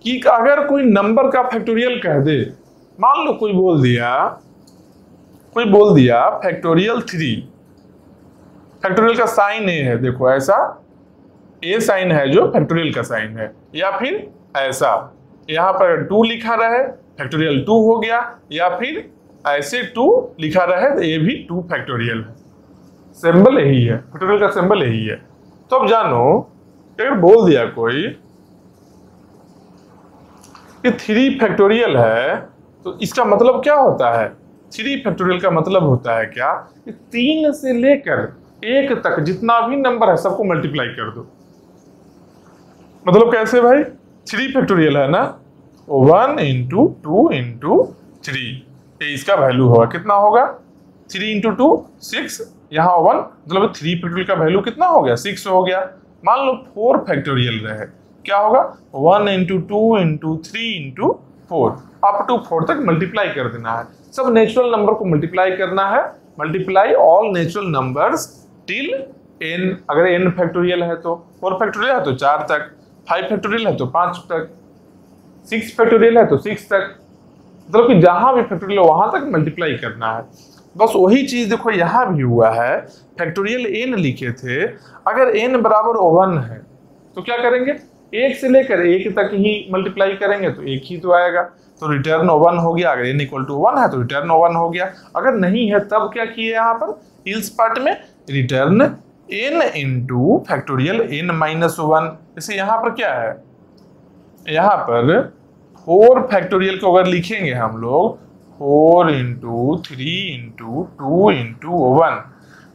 कि अगर कोई नंबर का फैक्टोरियल कह दे, मान लो कोई बोल दिया फैक्टोरियल 3, फैक्टोरियल का साइन ए है, देखो ऐसा ए साइन है जो फैक्टोरियल का साइन है, या फिर ऐसा यहां पर 2 लिखा रहे फैक्टोरियल 2 हो गया, या फिर ऐसे 2 लिखा रहे तो ये भी 2 फैक्टोरियल है। सिंबल यही है, फैक्टोरियल का सिंबल यही है। तो अब जानो, अगर बोल दिया कोई कि 3 फैक्टोरियल है तो इसका मतलब क्या होता है, 3 फैक्टोरियल का मतलब होता है क्या कि 3 से लेकर 1 तक जितना भी नंबर है सबको मल्टीप्लाई कर दो। मतलब कैसे भाई, 3 फैक्टोरियल है ना, 1 इंटू 2 इंटू 3, ये इसका वैल्यू होगा, कितना होगा 3 इंटू 2 6, यहाँ 1, मतलब 3 फैक्टोरियल का वैल्यू कितना हो गया 6 हो गया। मान लो 4 फैक्टोरियल रहे, क्या होगा 1 into 2 into 3 into 4, up to 4 तक मल्टीप्लाई कर देना है। सब नेचुरल नंबर को मल्टीप्लाई करना है, multiply all natural numbers till n। अगर n फैक्टोरियल है तो 4 फैक्टोरियल है तो 4 तक, 5 फैक्टोरियल है तो 5 तक, 6 फैक्टोरियल है तो 6 तक, मतलब कि जहां भी फैक्टोरियल है वहां तक मल्टीप्लाई करना है। बस वही चीज देखो यहां भी हुआ है, फैक्टोरियल n लिखे थे, अगर n बराबर 1 है तो क्या करेंगे, 1 से लेकर 1 तक ही मल्टीप्लाई करेंगे तो 1 ही तो आएगा, तो रिटर्न 1 हो गया। अगर n इक्वल टू 1 है तो रिटर्न 1 हो गया। अगर नहीं है तब क्या किए यहाँ पर इल्स पार्ट में, return n into factorial n minus 1। जैसे यहाँ पर क्या है, यहाँ पर 4 फैक्टोरियल को अगर लिखेंगे हम लोग 4 इंटू 3 इंटू 2 इंटू 1,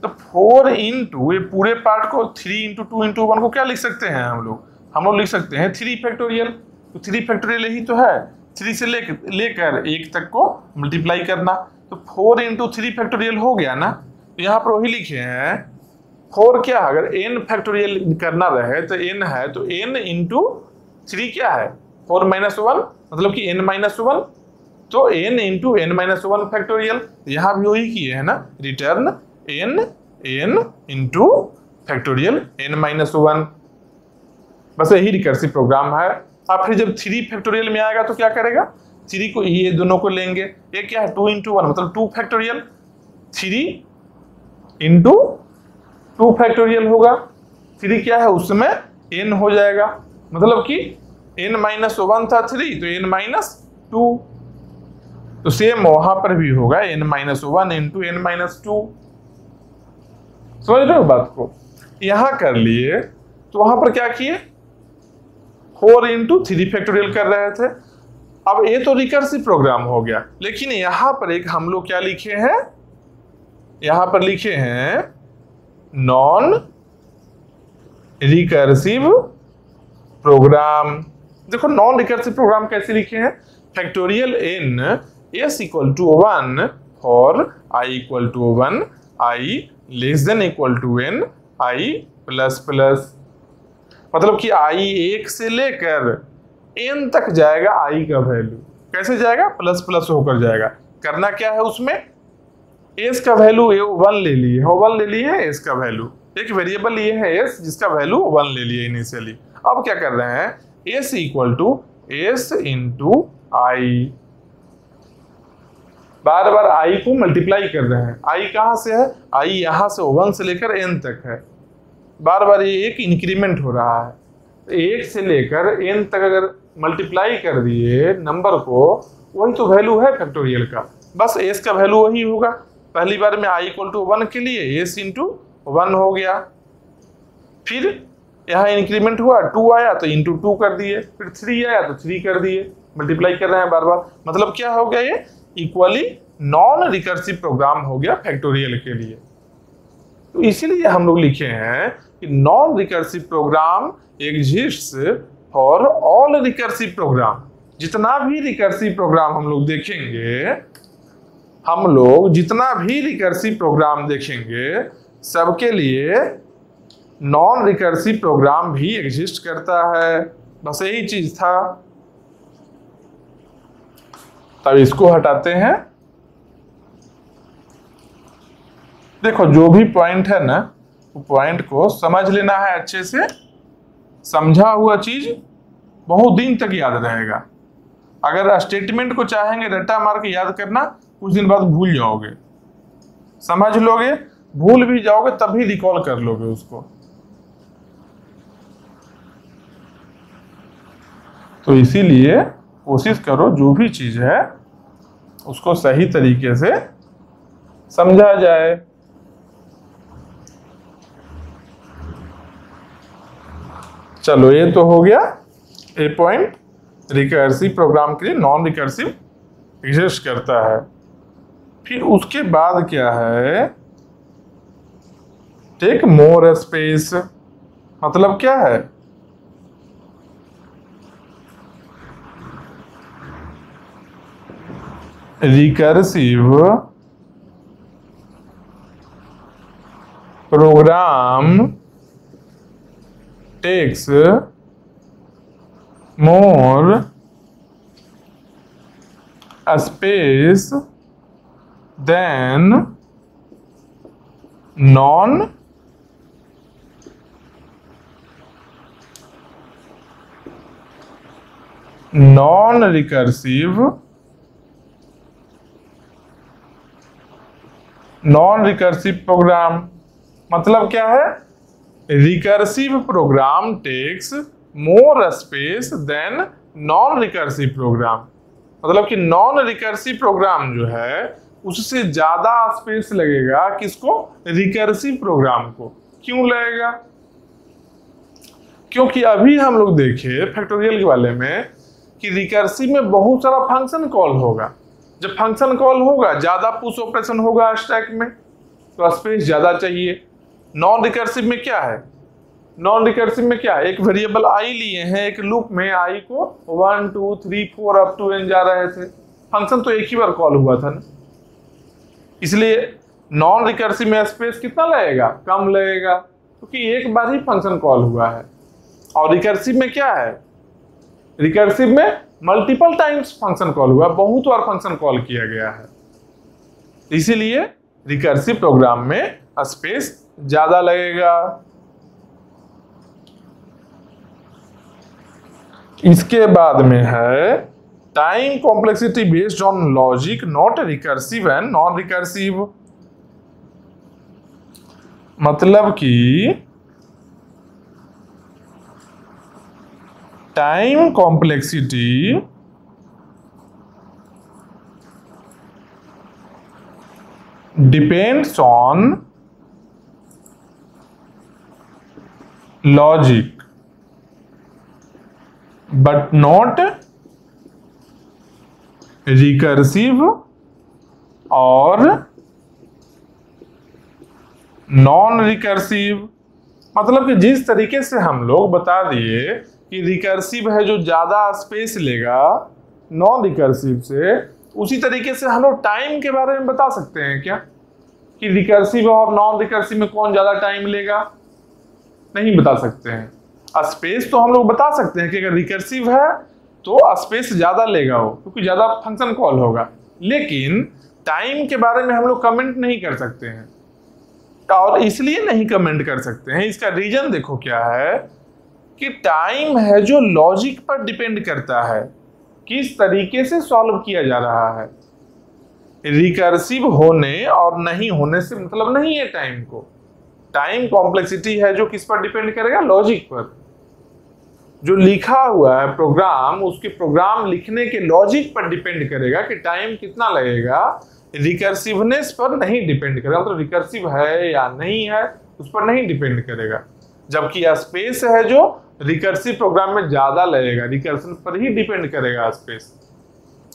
तो 4 इंटू ये पूरे पार्ट को 3 इंटू 2 इंटू 1 को क्या लिख सकते हैं हम लोग लिख सकते हैं 3 फैक्टोरियल। तो 3 फैक्टोरियल यही तो है, 3 से लेकर 1 तक को मल्टीप्लाई करना, तो 4 इंटू 3 फैक्टोरियल हो गया ना। तो यहाँ पर वही लिखे हैं 4 क्या है, अगर n फैक्टोरियल करना रहे तो n है तो n इंटू 3 क्या है 4 माइनस 1, मतलब कि n माइनस 1, तो n into n minus 1 factorial. यहाँ भी वही किए है ना, return n into factorial n minus 1। बस यही रिकर्सिव प्रोग्राम है। अब फिर जब 3 फैक्टोरियल में आएगा तो क्या करेगा, 3 को ये दोनों को लेंगे, ये क्या है 2 इंटू 1 मतलब 2 फैक्टोरियल, 3 इंटू 2 फैक्टोरियल होगा, 3 क्या है उसमें n हो जाएगा, मतलब कि n माइनस 1 था 3 तो n माइनस 2, तो सेम वहां पर भी होगा n minus 1 into n minus 2। समझ रहे हो बात को, यहां कर लिए तो वहां पर क्या किए 4 इंटू 3 फैक्टोरियल कर रहे थे, अब ये तो रिकर्सिव प्रोग्राम हो गया, लेकिन यहां पर एक हम लोग क्या लिखे हैं, यहां पर लिखे हैं नॉन रिकर्सिव प्रोग्राम। देखो नॉन रिकर्सिव प्रोग्राम कैसे लिखे हैं, factorial n s equal to 1 for i equal to 1, i less than equal to n, i plus plus, मतलब कि i 1 से लेकर n तक जाएगा i का वैल्यू, कैसे जाएगा, प्लस प्लस होकर जाएगा। करना क्या है उसमें, s का वैल्यू 1 ले लिए, 1 ले लिए है s का वैल्यू, एक वेरिएबल लिए है s जिसका वैल्यू 1 ले लिए इनिशियली। अब क्या कर रहे हैं, s equal to s into i, बार बार i को मल्टीप्लाई कर रहे हैं। i कहां से है, i यहां से 1 से लेकर n तक है, बार बार ये एक इंक्रीमेंट हो रहा है, 1 से लेकर n तक अगर मल्टीप्लाई कर दिए नंबर को, वही तो वैल्यू है फैक्टोरियल का, बस s का वैल्यू वही होगा। पहली बार में i इक्वल टू 1 के लिए s इंटू 1 हो गया, फिर यहाँ इंक्रीमेंट हुआ, 2 आया तो इंटू 2 कर दिए, फिर 3 आया तो 3 कर दिए, मल्टीप्लाई कर रहे हैं बार बार, मतलब क्या हो गया, ये इक्वली नॉन रिकर्सिव प्रोग्राम हो गया फैक्टोरियल के लिए। तो इसीलिए हम लोग लिखे हैं कि non recursive program exists for all recursive program. जितना भी रिकर्सिव प्रोग्राम हम लोग देखेंगे, हम लोग जितना भी रिकर्सिव प्रोग्राम देखेंगे, सबके लिए नॉन रिकर्सिव प्रोग्राम भी एग्जिस्ट करता है, बस यही चीज था। तब इसको हटाते हैं। देखो जो भी पॉइंट है ना, वो पॉइंट को समझ लेना है अच्छे से, समझा हुआ चीज बहुत दिन तक याद रहेगा। अगर स्टेटमेंट को चाहेंगे रट्टा मार के याद करना, कुछ दिन बाद भूल जाओगे, समझ लोगे, भूल भी जाओगे तभी रिकॉल कर लोगे उसको। तो इसीलिए कोशिश करो जो भी चीज है उसको सही तरीके से समझा जाए। चलो ये तो हो गया ए पॉइंट, रिकर्सिव प्रोग्राम के लिए नॉन रिकर्सिव एग्जिस्ट करता है। फिर उसके बाद क्या है, टेक मोर स्पेस, मतलब क्या है, recursive program takes more space than non recursive program. मतलब क्या है, recursive program takes more space than non recursive program. मतलब कि नॉन रिकर्सिव प्रोग्राम जो है उससे ज्यादा स्पेस लगेगा किसको, रिकर्सिव प्रोग्राम को। क्यों लगेगा, क्योंकि अभी हम लोग देखे फैक्टोरियल के वाले में कि रिकर्सिव में बहुत सारा फंक्शन कॉल होगा। जब फंक्शन कॉल होगा, ज्यादा पुश ऑपरेशन होगा स्टैक में, तो स्पेस ज्यादा चाहिए। नॉन रिकर्सिव में क्या है, नॉन रिकर्सिव में क्या है, एक वेरिएबल आई लिए हैं, एक लूप में आई को 1 2 3 4 अप टू n जा रहे थे, फंक्शन तो एक ही बार कॉल हुआ था ना, इसलिए नॉन रिकर्सिव में स्पेस कितना लगेगा, कम लगेगा, क्योंकि एक बार ही फंक्शन कॉल हुआ है। और रिकर्सिव में क्या है, रिकर्सिव में मल्टीपल टाइम्स फंक्शन कॉल हुआ, बहुत बार फंक्शन कॉल किया गया है, इसीलिए रिकर्सिव प्रोग्राम में स्पेस ज्यादा लगेगा। इसके बाद में है time complexity based on logic not recursive and non recursive. मतलब कि time complexity depends on logic but not recursive और नॉन रिकर्सिव। मतलब कि जिस तरीके से हम लोग बता दिए कि रिकर्सिव है जो ज्यादा स्पेस लेगा नॉन रिकर्सिव से, उसी तरीके से हम लोग टाइम के बारे में बता सकते हैं क्या कि रिकर्सिव और नॉन रिकर्सिव में कौन ज्यादा टाइम लेगा? नहीं बता सकते हैं। स्पेस तो हम लोग बता सकते हैं कि अगर रिकर्सिव है तो स्पेस ज्यादा लेगा वो, क्योंकि ज्यादा फंक्शन कॉल होगा, लेकिन टाइम के बारे में हम लोग कमेंट नहीं कर सकते हैं। और इसलिए नहीं कमेंट कर सकते हैं, इसका रीजन देखो क्या है कि टाइम है जो लॉजिक पर डिपेंड करता है, किस तरीके से सॉल्व किया जा रहा है। रिकर्सिव होने और नहीं होने से मतलब नहीं है टाइम को। टाइम कॉम्प्लेक्सिटी है जो किस पर डिपेंड करेगा? लॉजिक पर। जो लिखा हुआ है प्रोग्राम, उसके प्रोग्राम लिखने के लॉजिक पर डिपेंड करेगा कि टाइम कितना लगेगा। रिकर्सिवनेस पर नहीं डिपेंड करेगा, मतलब रिकर्सिव है या नहीं है उस पर नहीं डिपेंड करेगा। जबकि स्पेस है जो रिकर्सिव प्रोग्राम में ज्यादा लगेगा, रिकर्सन पर ही डिपेंड करेगा स्पेस।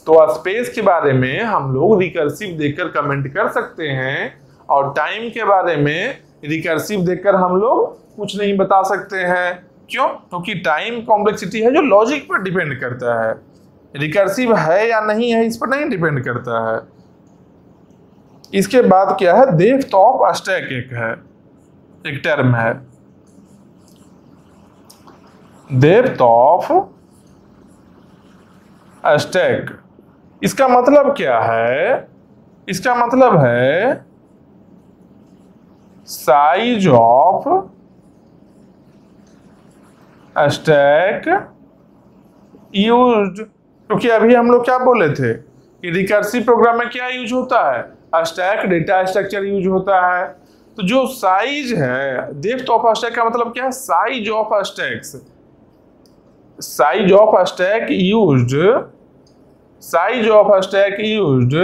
तो स्पेस के बारे में हम लोग रिकर्सिव देकर कमेंट कर सकते हैं, और टाइम के बारे में रिकर्सिव देकर हम लोग कुछ नहीं बता सकते हैं। क्यों? क्योंकि टाइम कॉम्प्लेक्सिटी है जो लॉजिक पर डिपेंड करता है, रिकर्सिव है या नहीं है इस पर नहीं डिपेंड करता है। इसके बाद क्या है? डेप्थ ऑफ स्टैक एक टर्म है। डेप्थ ऑफ स्टैक, इसका मतलब क्या है? इसका मतलब है साइज ऑफ स्टैक यूज्ड। क्योंकि अभी हम लोग क्या बोले थे कि रिकर्सिव प्रोग्राम में क्या यूज होता है? स्टैक डेटा स्ट्रक्चर यूज होता है। तो जो साइज है, डेप्थ ऑफ स्टैक का मतलब क्या है? Size of stacks, size of stack used, size of stack used,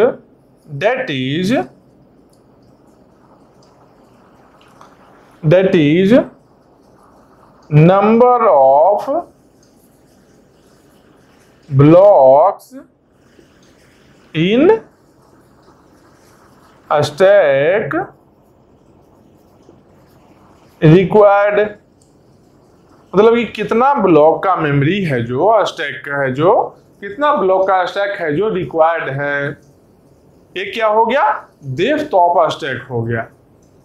that is number of blocks in a stack required। मतलब कि कितना ब्लॉक का मेमोरी है जो स्टैक का है, जो कितना ब्लॉक का स्टैक है जो रिक्वायर्ड है। ये क्या हो गया? डेप्थ ऑफ स्टैक हो गया,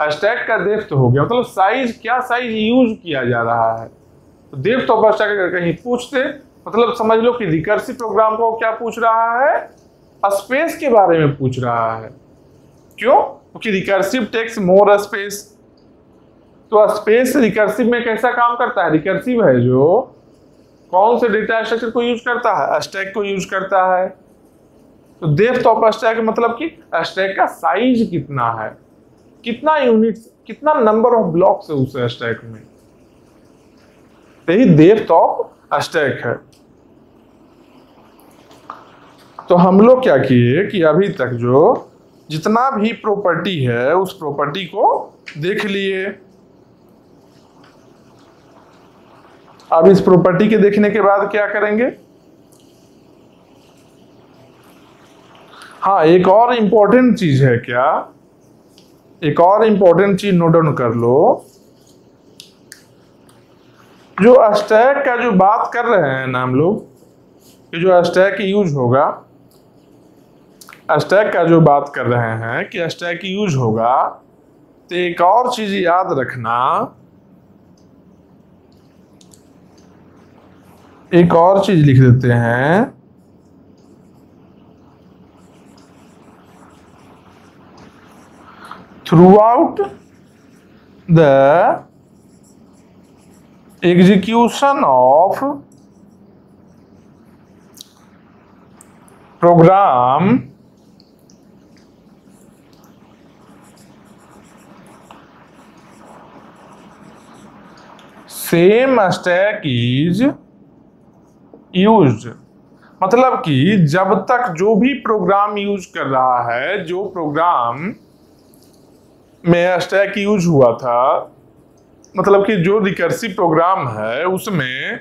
स्टैक का डेप्थ हो गया। मतलब साइज, क्या साइज यूज किया जा रहा है। तो डेप्थ ऑफ स्टैक अगर कहीं पूछते मतलब समझ लो कि रिकर्सिव प्रोग्राम को क्या पूछ रहा है? स्पेस के बारे में पूछ रहा है। क्यों? क्योंकि रिकर्सिव टेक्स मोर स्पेस। तो स्पेस रिकर्सिव में कैसा काम करता है? रिकर्सिव है जो कौन से डेटा स्ट्रक्चर को यूज करता है? स्टैक को यूज करता है। तो डेप्थ ऑफ स्टैक मतलब कि स्टैक का साइज कितना है, कितना यूनिट्स, कितना नंबर ऑफ ब्लॉक्स है उस स्टैक में, यही डेप्थ ऑफ स्टैक है। तो हम लोग क्या किए कि अभी तक जो जितना भी प्रॉपर्टी है उस प्रॉपर्टी को देख लिए। अब इस प्रॉपर्टी के देखने के बाद क्या करेंगे? हाँ, एक और इंपॉर्टेंट चीज है। क्या? एक और इंपॉर्टेंट चीज नोट डाउन कर लो। जो स्टैक का जो बात कर रहे हैं ना हम लोग, ये जो स्टैक यूज होगा, स्टैक का जो बात कर रहे हैं कि स्टैक यूज होगा, तो एक और चीज याद रखना, एक और चीज लिख देते हैं। Throughout the execution of program, same stack is used। मतलब कि जब तक जो भी प्रोग्राम यूज कर रहा है, जो प्रोग्राम में स्टैक यूज हुआ था, मतलब कि जो रिकर्सिव प्रोग्राम है उसमें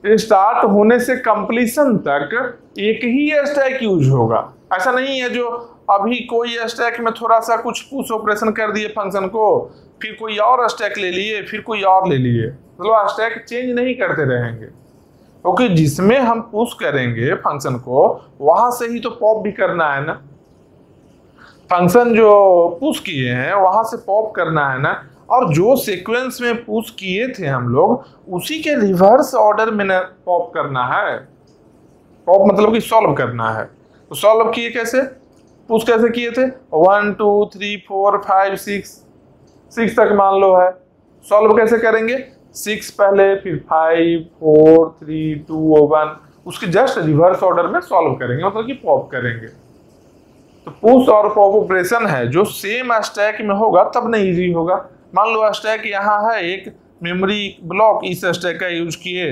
स्टार्ट होने से कंप्लीशन तक एक ही स्टैक यूज होगा। ऐसा नहीं है जो अभी कोई स्टैक में थोड़ा सा कुछ पुश ऑपरेशन कर दिए फंक्शन को, फिर कोई और स्टैक ले लिए, फिर कोई और ले लिए, मतलब स्टैक चेंज नहीं करते रहेंगे, क्योंकि जिसमें हम पुश करेंगे फंक्शन को वहां से ही तो पॉप भी करना है ना। फंक्शन जो पुश किए हैं वहां से पॉप करना है ना, और जो सीक्वेंस में पुश किए थे हम लोग उसी के रिवर्स ऑर्डर में ना पॉप करना है। पॉप मतलब कि सॉल्व करना है। तो सॉल्व किए कैसे, पुश कैसे किए थे, 1 2 3 4 5 6 तक मान लो है। सॉल्व कैसे करेंगे, 6 पहले, फिर 5 4 3 2 1, उसके जस्ट रिवर्स ऑर्डर में सॉल्व करेंगे, मतलब कि पॉप करेंगे। तो पुश और पॉप ऑपरेशन है जो सेम स्टैक में होगा तब नहीं इजी होगा। मान लो स्टैक यहाँ है, एक मेमोरी ब्लॉक इस स्टैक का यूज किए,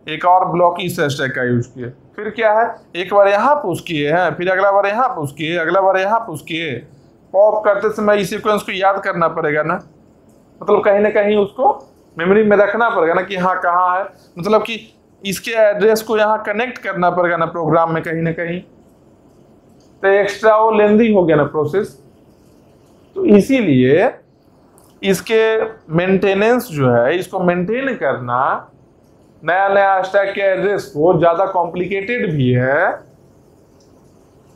एक और ब्लॉक इस स्टैक का यूज किए, फिर क्या है, एक बार यहाँ पुश किए हैं, फिर अगला बार यहाँ पुश किए, अगला बार यहाँ पुश किए। पॉप करते समय इस सीक्वेंस को याद करना पड़ेगा ना, मतलब कहीं ना कहीं उसको मेमोरी में रखना पड़ेगा ना कि हाँ कहाँ है, मतलब कि इसके एड्रेस को यहाँ कनेक्ट करना पड़ेगा ना प्रोग्राम में कहीं ना कहीं। तो एक्स्ट्रा वो लेंदी हो गया ना प्रोसेस। तो इसीलिए इसके मेंटेनेंस जो है, इसको मेंटेन करना, नया नया स्टैक के एड्रेस को ज्यादा कॉम्प्लिकेटेड भी है।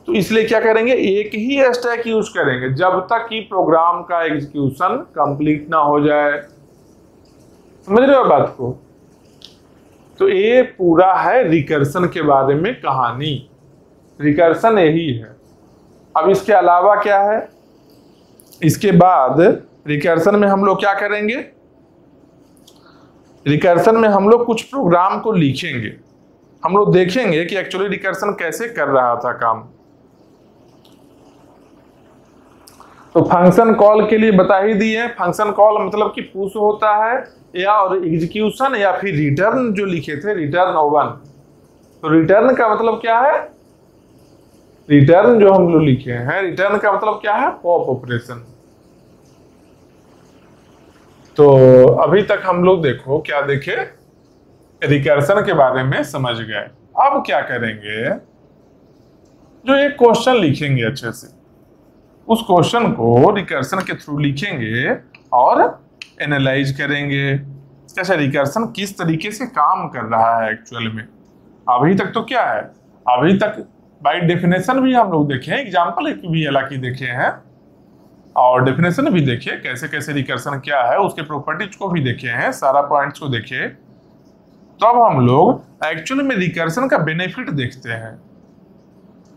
तो इसलिए क्या करेंगे, एक ही स्टैक यूज करेंगे जब तक कि प्रोग्राम का एग्जीक्यूशन कंप्लीट ना हो जाए। समझ रहे हो बात को। तो ये पूरा है रिकर्सन के बारे में कहानी। रिकर्सन यही है। अब इसके अलावा क्या है, इसके बाद रिकर्सन में हम लोग क्या करेंगे, रिकर्सन में हम लोग कुछ प्रोग्राम को लिखेंगे। हम लोग देखेंगे कि एक्चुअली रिकर्सन कैसे कर रहा था काम। तो फंक्शन कॉल के लिए बता ही दिए। फंक्शन कॉल मतलब कि पुश होता है या और एग्जीक्यूशन या फिर रिटर्न जो लिखे थे, रिटर्न 1। तो रिटर्न का मतलब क्या है, रिटर्न जो हम लोग लिखे हैं, रिटर्न का मतलब क्या है, पॉप ऑपरेशन। तो अभी तक हम लोग देखो क्या देखे, रिकर्सन के बारे में समझ गए। अब क्या करेंगे, जो एक क्वेश्चन लिखेंगे अच्छे से, उस क्वेश्चन को रिकर्सन के थ्रू लिखेंगे और एनालाइज करेंगे कैसे रिकर्सन किस तरीके से काम कर रहा है एक्चुअल में। अभी तक तो क्या है, अभी तक बाय डेफिनेशन भी हम लोग देखे हैं, एग्जाम्पल भी हालांकि देखे हैं, और डेफिनेशन भी देखे कैसे कैसे रिकर्सन क्या है, उसके प्रॉपर्टीज को भी देखे हैं, सारा पॉइंट्स को देखे। तो अब हम लोग एक्चुअली में रिकर्सन का बेनिफिट देखते हैं।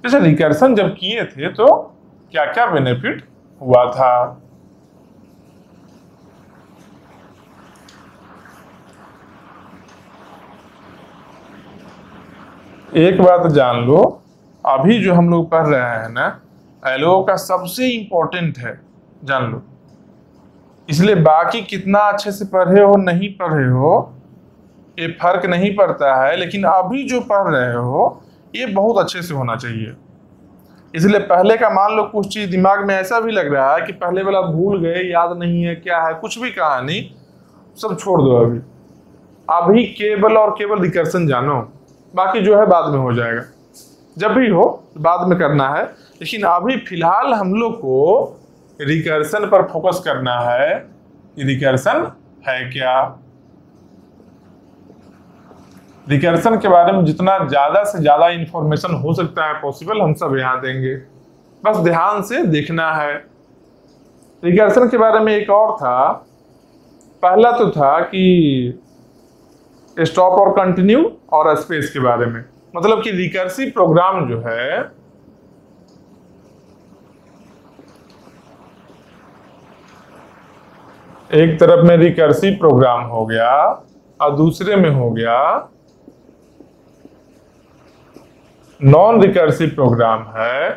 जैसे रिकर्सन जब किए थे तो क्या क्या बेनिफिट हुआ था। एक बात जान लो, अभी जो हम लोग पढ़ रहे हैं ना, एलओ का सबसे इंपॉर्टेंट है, जान लो। इसलिए बाकी कितना अच्छे से पढ़े हो नहीं पढ़े हो ये फर्क नहीं पड़ता है, लेकिन अभी जो पढ़ रहे हो ये बहुत अच्छे से होना चाहिए। इसलिए पहले का मान लो कुछ चीज दिमाग में ऐसा भी लग रहा है कि पहले वाला भूल गए, याद नहीं है क्या है, कुछ भी कहानी सब छोड़ दो। अभी केवल और केवल रिकर्सन जानो, बाकी जो है बाद में हो जाएगा, जब भी हो बाद में करना है। लेकिन अभी फिलहाल हम लोग को रिकर्सन पर फोकस करना है कि रिकर्सन है क्या। रिकर्सन के बारे में जितना ज्यादा से ज्यादा इंफॉर्मेशन हो सकता है पॉसिबल, हम सब यहाँ देंगे, बस ध्यान से देखना है। रिकर्सन के बारे में एक और था, पहला तो था कि स्टॉप और कंटिन्यू और स्पेस के बारे में, मतलब कि रिकर्सिव प्रोग्राम जो है एक तरफ में रिकर्सिव प्रोग्राम हो गया और दूसरे में हो गया नॉन रिकर्सिव प्रोग्राम है।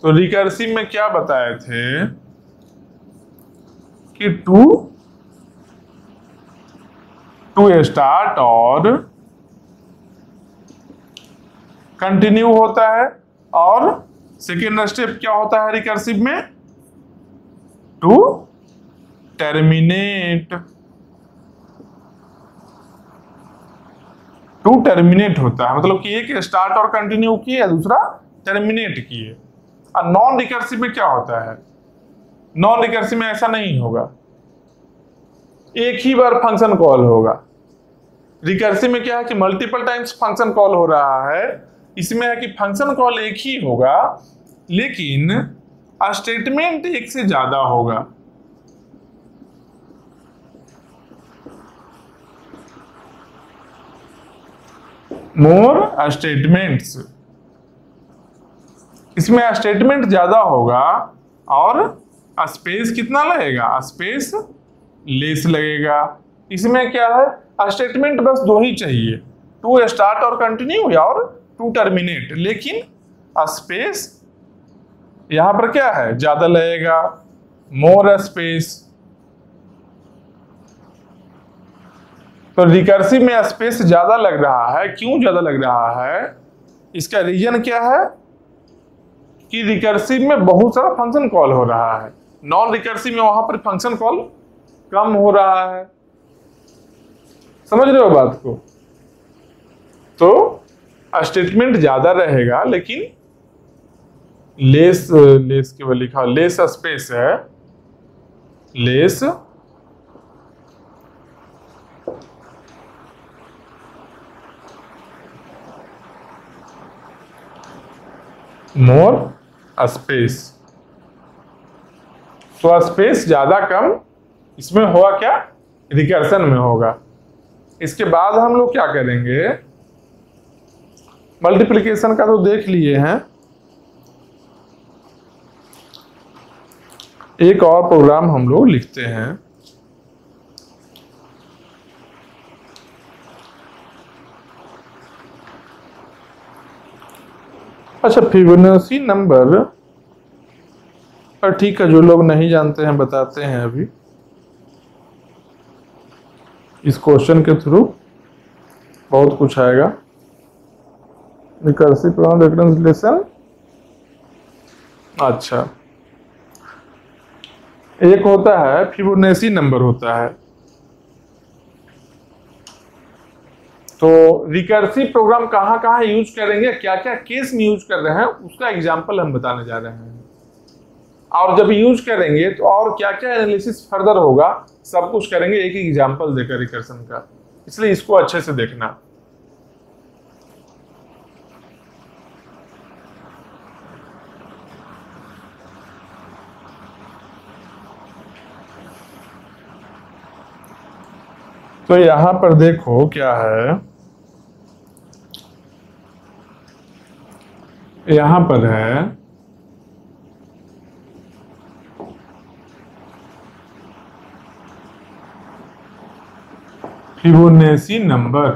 तो रिकर्सिव में क्या बताए थे कि टू स्टार्ट और कंटिन्यू होता है, और सेकेंड स्टेप क्या होता है रिकर्सिव में, to terminate. To to terminate होता है, मतलब कि एक स्टार्ट और कंटिन्यू किए, दूसरा टर्मिनेट किए। और नॉन रिकर्सिव में क्या होता है, नॉन रिकर्सिव में ऐसा नहीं होगा, एक ही बार फंक्शन कॉल होगा। रिकर्सिव में क्या है कि मल्टीपल टाइम्स फंक्शन कॉल हो रहा है, इसमें है कि फंक्शन कॉल एक ही होगा लेकिन स्टेटमेंट एक से ज्यादा होगा। मोर स्टेटमेंट्स, इसमें स्टेटमेंट ज्यादा होगा और स्पेस कितना लगेगा, स्पेस लेस लगेगा। इसमें क्या है, स्टेटमेंट बस दो ही चाहिए, टू स्टार्ट और कंटिन्यू या और टू टर्मिनेट, लेकिन स्पेस यहां पर क्या है, ज्यादा लगेगा, मोर स्पेस। तो रिकर्सिव में स्पेस ज्यादा लग रहा है, क्यों ज्यादा लग रहा है, इसका रीजन क्या है कि रिकर्सिव में बहुत सारा फंक्शन कॉल हो रहा है, नॉन रिकर्सिव में वहां पर फंक्शन कॉल कम हो रहा है। समझ रहे हो बात को? तो स्टेटमेंट ज्यादा रहेगा लेकिन लेस केवल लिखा, लेस स्पेस है, लेस मोर स्पेस। तो स्पेस ज्यादा कम इसमें होगा, क्या, रिकर्सन में होगा। इसके बाद हम लोग क्या करेंगे, मल्टीप्लिकेशन का तो देख लिए हैं, एक और प्रोग्राम हम लोग लिखते हैं। अच्छा, फिबोनाची नंबर, और ठीक है, जो लोग नहीं जानते हैं बताते हैं अभी इस क्वेश्चन के थ्रू, बहुत कुछ आएगा। रिकर्सिव प्रोग्राम रेफरेंस रिलेशन, अच्छा, एक होता है फिबोनाची नंबर होता है। तो रिकर्सिव प्रोग्राम कहां कहां यूज करेंगे, क्या क्या केस में यूज कर रहे हैं, उसका एग्जांपल हम बताने जा रहे हैं। और जब यूज करेंगे तो और क्या क्या एनालिसिस फर्दर होगा, सब कुछ करेंगे एक ही एग्जांपल देकर रिकर्सन का, इसलिए इसको अच्छे से देखना। तो यहां पर देखो क्या है, यहां पर है फिबोनाची नंबर।